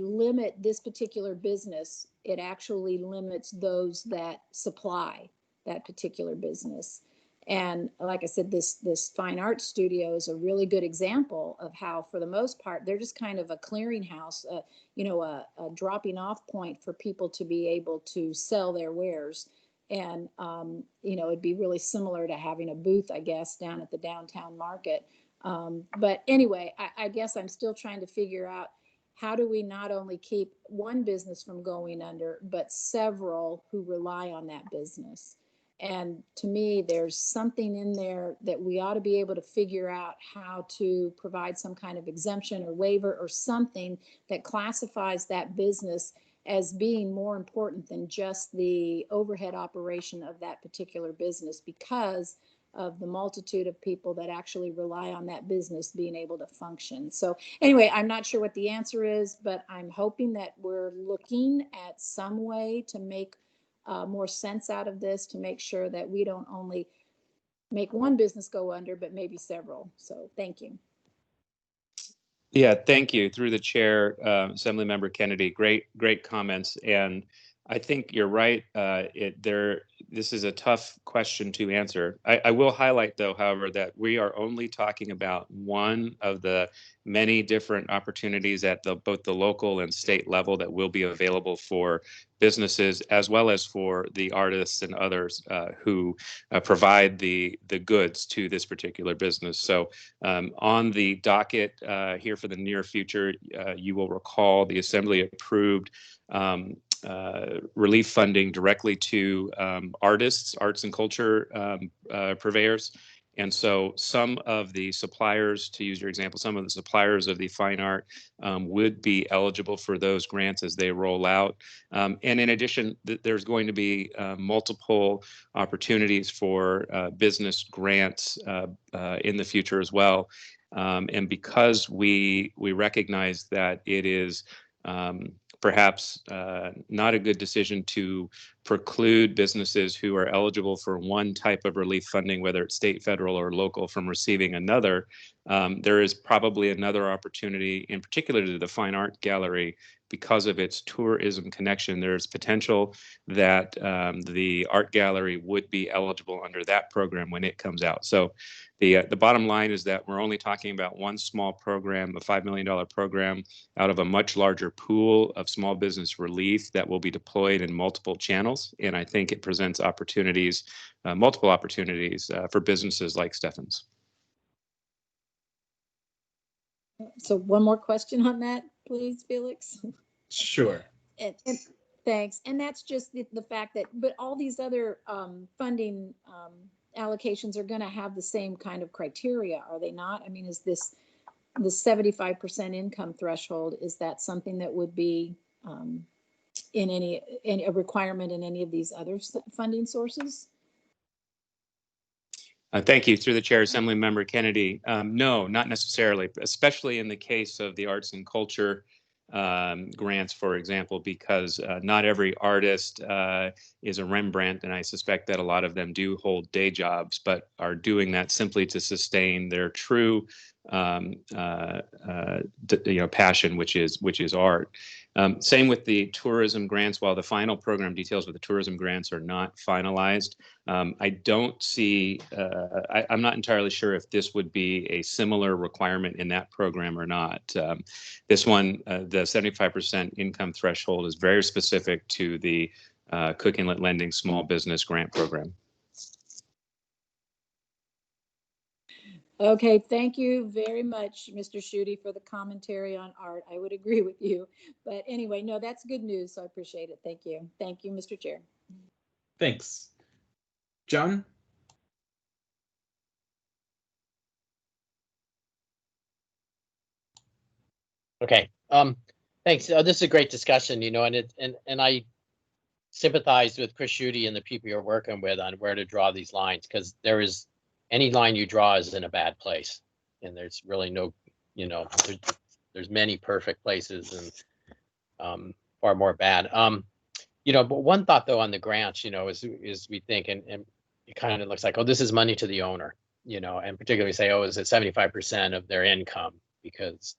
limit this particular business, it actually limits those that supply that particular business. And like I said, this fine art studio is a really good example of how, for the most part, they're just kind of a clearinghouse, a dropping off point for people to be able to sell their wares. And, it'd be really similar to having a booth, I guess, down at the downtown market. But anyway, I guess I'm still trying to figure out, how do we not only keep one business from going under, but several who rely on that business? And to me, there's something in there that we ought to be able to figure out how to provide some kind of exemption or waiver or something that classifies that business as being more important than just the overhead operation of that particular business, because of the multitude of people that actually rely on that business being able to function. So anyway, I'm not sure what the answer is, but I'm hoping that we're looking at some way to make more sense out of this, to make sure that we don't only make one business go under, but maybe several. So thank you.
Yeah, thank you. Through the chair, Assemblymember Kennedy, great comments. And I think you're right. This is a tough question to answer. I will highlight, though, however, that we are only talking about one of the many different opportunities at both the local and state level that will be available for businesses, as well as for the artists and others who provide the goods to this particular business. So on the docket here for the near future, you will recall the Assembly approved relief funding directly to artists, arts and culture purveyors. And so some of the suppliers, to use your example, some of the suppliers of the fine art would be eligible for those grants as they roll out. And in addition, there's going to be multiple opportunities for business grants in the future as well. And because we recognize that it is perhaps not a good decision to preclude businesses who are eligible for one type of relief funding, whether it's state, federal, or local, from receiving another. There is probably another opportunity, in particular to the Fine Art Gallery, because of its tourism connection. There's potential that the art gallery would be eligible under that program when it comes out. So the bottom line is that we're only talking about one small program, a $5 million program, out of a much larger pool of small business relief that will be deployed in multiple channels. And I think it presents opportunities, multiple opportunities for businesses like Stefan's.
So one more question on that, please, Felix.
Sure.
And thanks. And that's just the fact that, but all these other funding allocations are going to have the same kind of criteria, are they not? I mean, is this the 75% income threshold? Is that something that would be in any a requirement in any of these other funding sources?
Thank you. Through the chair, Assemblymember Kennedy. No, not necessarily, especially in the case of the arts and culture grants, for example, because not every artist is a Rembrandt, and I suspect that a lot of them do hold day jobs, but are doing that simply to sustain their true passion, which is art. Same with the tourism grants. While the final program details with the tourism grants are not finalized, I don't see, I'm not entirely sure if this would be a similar requirement in that program or not. This one, the 75% income threshold, is very specific to the Cook Inlet Lending Small Business Grant Program.
Okay, thank you very much, Mr. Schutte, for the commentary on art. I would agree with you. But anyway, no, that's good news, so I appreciate it. Thank you. Thank you, Mr. Chair.
Thanks. John?
Okay. Thanks. This is a great discussion, and I sympathize with Chris Schutte and the people you're working with on where to draw these lines, because there is any line you draw is in a bad place, and there's really no, there's many perfect places and far more bad. But one thought though on the grants, is we think, and it kind of looks like, oh, this is money to the owner, and particularly say, oh, is it 75% of their income because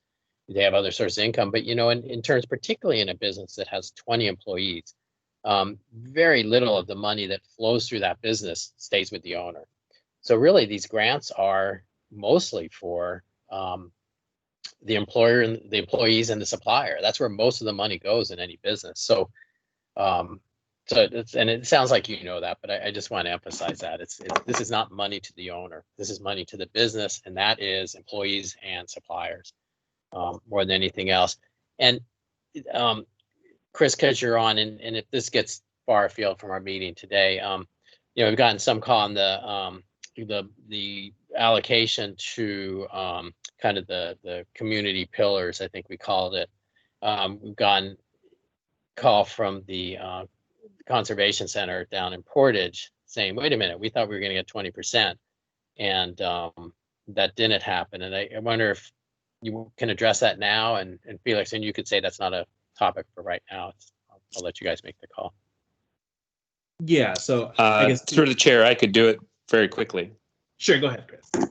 they have other sources of income? But in terms, particularly in a business that has 20 employees, very little of the money that flows through that business stays with the owner. So really, these grants are mostly for the employer and the employees and the supplier. That's where most of the money goes in any business. So, and it sounds like that, but I just want to emphasize that this is not money to the owner. This is money to the business, and that is employees and suppliers more than anything else. And Chris, because you're on, and if this gets far afield from our meeting today, we've gotten some call on the allocation to kind of the community pillars, I think we called it. We've gotten a call from the conservation center down in Portage saying, wait a minute, we thought we were going to get 20%, and that didn't happen. And I wonder if you can address that now, and Felix, and you could say that's not a topic for right now. I'll let you guys make the call.
Yeah, so I guess
through the chair, I could do it very quickly.
Sure, go ahead, Chris.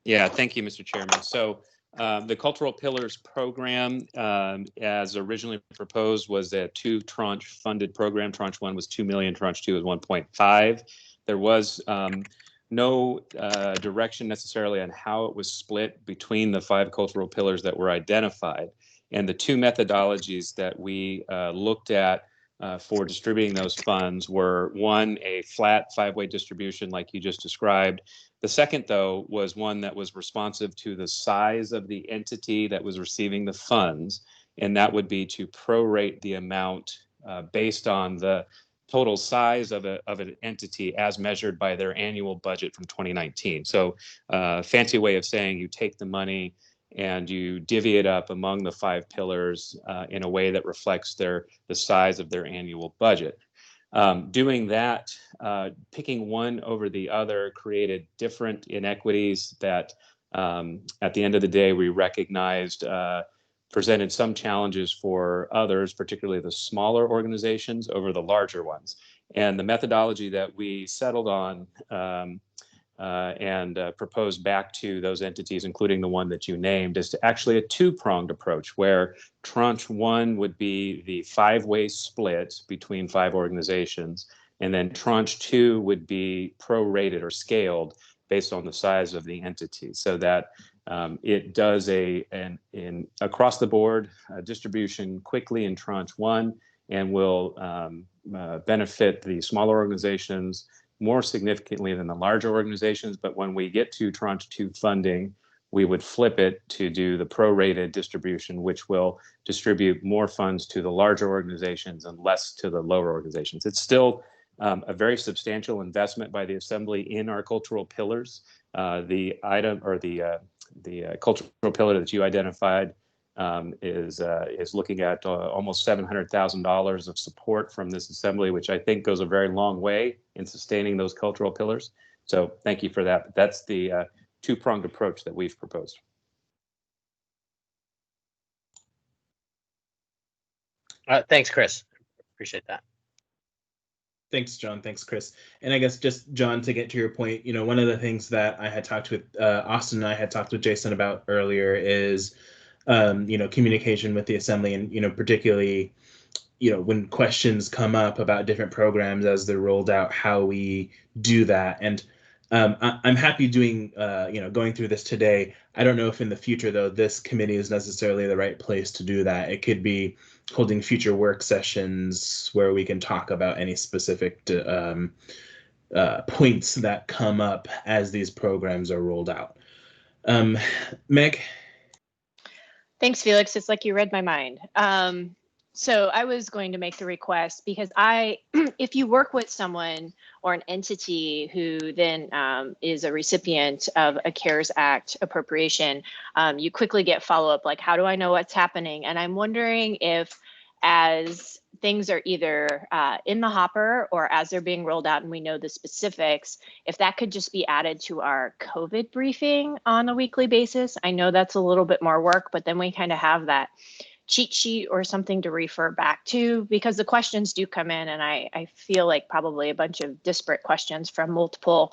Yeah, thank you, Mr. Chairman. So the Cultural Pillars program, as originally proposed, was a two-tranche funded program. Tranche 1 was 2 million, tranche 2 was 1.5. There was no direction necessarily on how it was split between the 5 cultural pillars that were identified. And the 2 methodologies that we looked at for distributing those funds were, one, a flat 5-way distribution like you just described. The second, though, was one that was responsive to the size of the entity that was receiving the funds, and that would be to prorate the amount based on the total size of an entity as measured by their annual budget from 2019. So fancy way of saying you take the money and you divvy it up among the 5 pillars in a way that reflects the size of their annual budget. Doing that, picking one over the other, created different inequities that at the end of the day we recognized presented some challenges for others, particularly the smaller organizations over the larger ones. And the methodology that we settled on and proposed back to those entities, including the one that you named, is to actually a two-pronged approach, where tranche one would be the five-way split between 5 organizations, and then tranche two would be prorated or scaled based on the size of the entity, so that it does an across the board distribution quickly in tranche one, and will benefit the smaller organizations more significantly than the larger organizations. But when we get to tranche two funding, we would flip it to do the prorated distribution, which will distribute more funds to the larger organizations and less to the lower organizations. It's still a very substantial investment by the Assembly in our cultural pillars. The item, or the cultural pillar that you identified, is looking at almost $700,000 of support from this Assembly, which I think goes a very long way in sustaining those cultural pillars. So thank you for that. But that's the two-pronged approach that we've proposed.
Thanks, Chris. Appreciate that.
Thanks, John. Thanks, Chris. And I guess just, John, to get to your point, one of the things that I had talked with Austin and I had talked with Jason about earlier is, communication with the Assembly, and, particularly, when questions come up about different programs as they're rolled out, how we do that. And I'm happy doing, going through this today. I don't know if in the future, though, this committee is necessarily the right place to do that. It could be holding future work sessions where we can talk about any specific points that come up as these programs are rolled out. Meg?
Thanks, Felix. It's like you read my mind. So I was going to make the request because if you work with someone or an entity who then is a recipient of a CARES Act appropriation, you quickly get follow-up, like, how do I know what's happening? And I'm wondering if, as things are either in the hopper or as they're being rolled out and we know the specifics, if that could just be added to our COVID briefing on a weekly basis. I know that's a little bit more work, but then we kind of have that cheat sheet or something to refer back to, because the questions do come in, and I feel like probably a bunch of disparate questions from multiple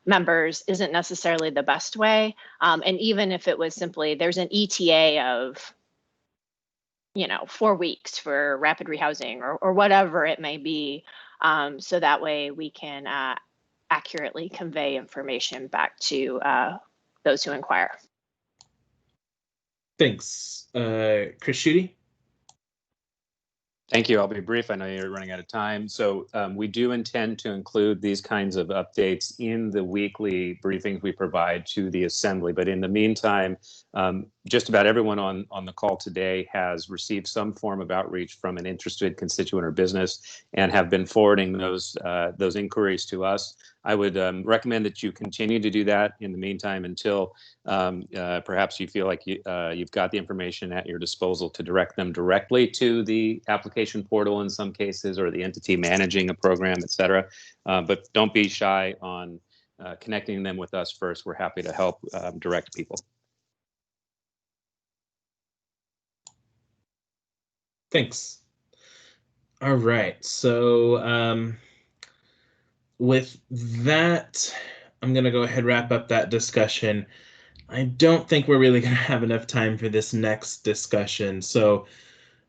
members isn't necessarily the best way. And even if it was simply, there's an ETA of 4 weeks for rapid rehousing or whatever it may be, so that way we can accurately convey information back to those who inquire.
Thanks. Chris Schutte?
Thank you. I'll be brief. I know you're running out of time. So we do intend to include these kinds of updates in the weekly briefings we provide to the Assembly. But in the meantime, just about everyone on the call today has received some form of outreach from an interested constituent or business and have been forwarding those inquiries to us. I would recommend that you continue to do that in the meantime until perhaps you feel like you've got the information at your disposal to direct them directly to the application portal in some cases, or the entity managing a program, et cetera. But don't be shy on connecting them with us first. We're happy to help direct people.
Thanks. All right. So with that, I'm going to go ahead and wrap up that discussion. I don't think we're really going to have enough time for this next discussion. So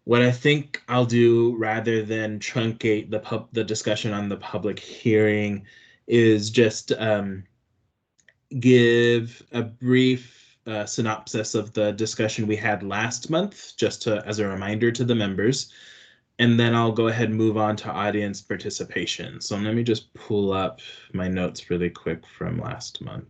what I think I'll do, rather than truncate the discussion on the public hearing, is just give a brief synopsis of the discussion we had last month, just as a reminder to the members. And then I'll go ahead and move on to audience participation. So let me just pull up my notes really quick from last month.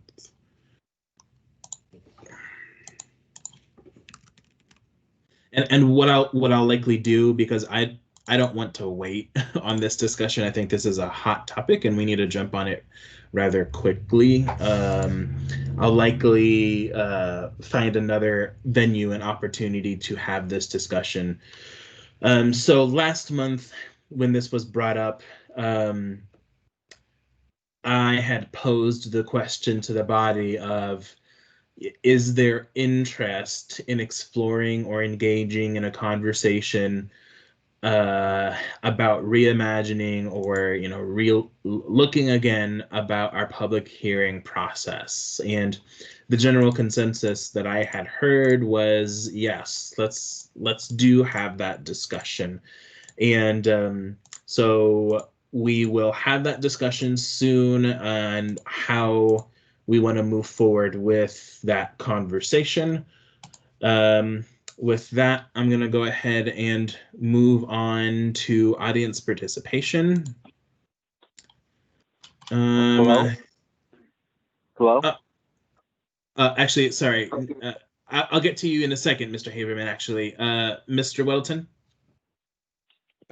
And what I'll likely do, because I don't want to wait on this discussion. I think this is a hot topic and we need to jump on it rather quickly. I'll likely find another venue and opportunity to have this discussion. So last month, when this was brought up, I had posed the question to the body of, is there interest in exploring or engaging in a conversation about reimagining or looking again about our public hearing process? And the general consensus that I had heard was yes, let's do have that discussion. And so we will have that discussion soon on how we want to move forward with that conversation. With that, I'm going to go ahead and move on to audience participation.
Hello? Hello?
Actually, sorry. I'll get to you in a second, Mr. Haberman, actually. Mr. Welton?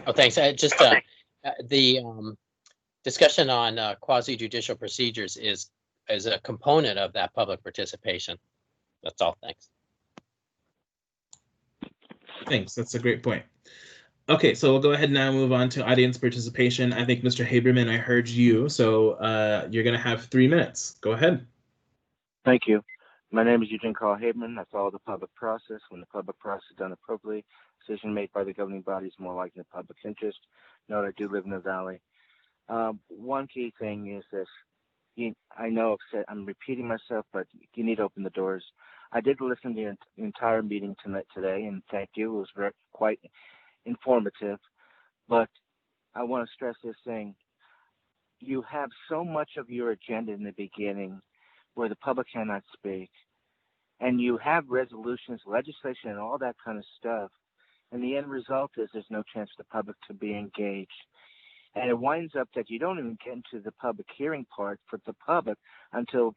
Oh, thanks. Just the discussion on quasi-judicial procedures is a component of that public participation. That's all. Thanks.
Thanks. That's a great point. Okay, so we'll go ahead and now move on to audience participation. I think, Mr. Haberman, I heard you, so you're going to have 3 minutes. Go ahead.
Thank you. My name is Eugene Carl Haberman. I follow the public process. When the public process is done appropriately, decision made by the governing body is more likely in the public interest. Note I do live in the Valley. One key thing is this. I know I'm repeating myself, but you need to open the doors. I did listen to the entire meeting today, and thank you. It was quite informative. But I want to stress this thing. You have so much of your agenda in the beginning where the public cannot speak. And you have resolutions, legislation, and all that kind of stuff. And the end result is there's no chance for the public to be engaged. And it winds up that you don't even get into the public hearing part for the public until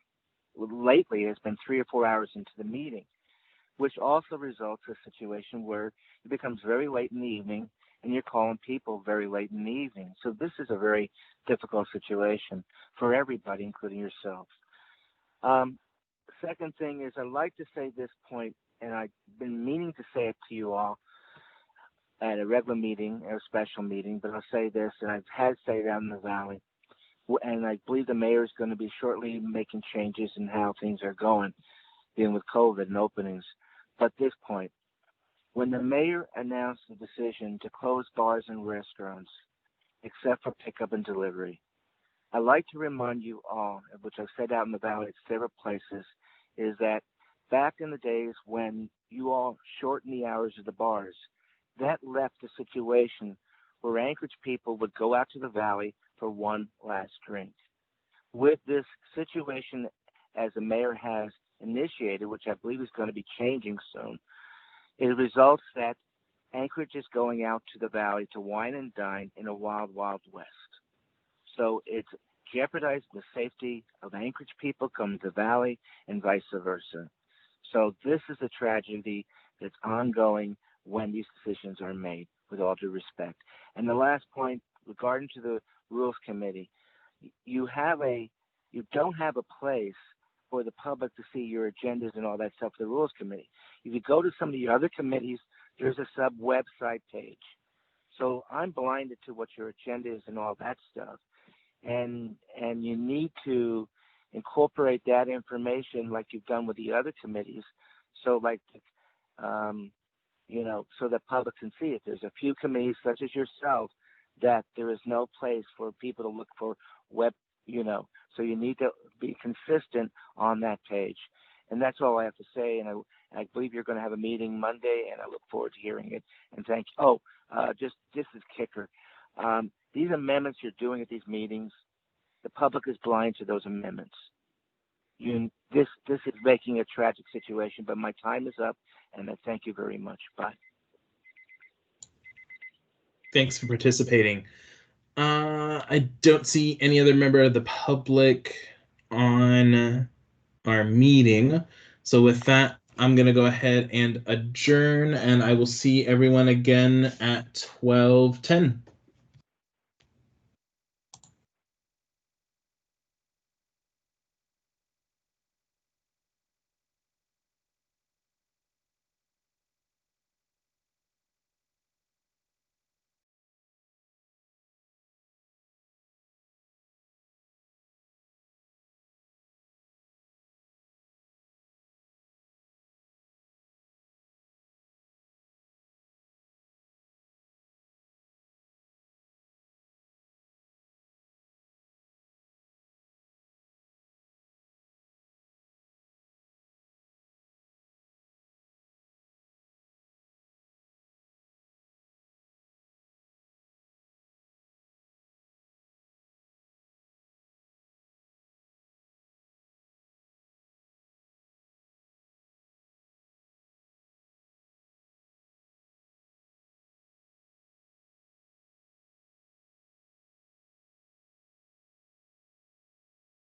lately it's been 3 or 4 hours into the meeting, which also results in a situation where it becomes very late in the evening and you're calling people very late in the evening. So this is a very difficult situation for everybody, including yourself. Second thing is I'd like to say this point, and I've been meaning to say it to you all at a regular meeting or a special meeting, but I'll say this, and I've had to say it out in the Valley, and I believe the mayor is going to be shortly making changes in how things are going, dealing with COVID and openings. But this point, when the mayor announced the decision to close bars and restaurants, except for pickup and delivery, I'd like to remind you all, which I've said out in the Valley at several places, is that back in the days when you all shortened the hours of the bars, that left a situation where Anchorage people would go out to the Valley for one last drink. With this situation, as the mayor has initiated, which I believe is going to be changing soon, it results that Anchorage is going out to the Valley to wine and dine in a wild, wild west. So it's jeopardized the safety of Anchorage people coming to the Valley and vice versa. So this is a tragedy that's ongoing when these decisions are made, with all due respect. And the last point, regarding to the Rules Committee, you don't have a place for the public to see your agendas and all that stuff for the Rules Committee. If you go to some of the other committees, there's a sub-website page. So I'm blinded to what your agenda is and all that stuff. And you need to incorporate that information like you've done with the other committees. So so the public can see it. There's a few committees such as yourself that there is no place for people to look for web, so you need to be consistent on that page. And that's all I have to say. And I believe you're going to have a meeting Monday, and I look forward to hearing it. And thank you. Oh, just this is kicker. These amendments you're doing at these meetings, the public is blind to those amendments. This is making a tragic situation, but my time is up, and I thank you very much. Bye.
Thanks for participating. I don't see any other member of the public on our meeting. So with that, I'm going to go ahead and adjourn, and I will see everyone again at 12:10.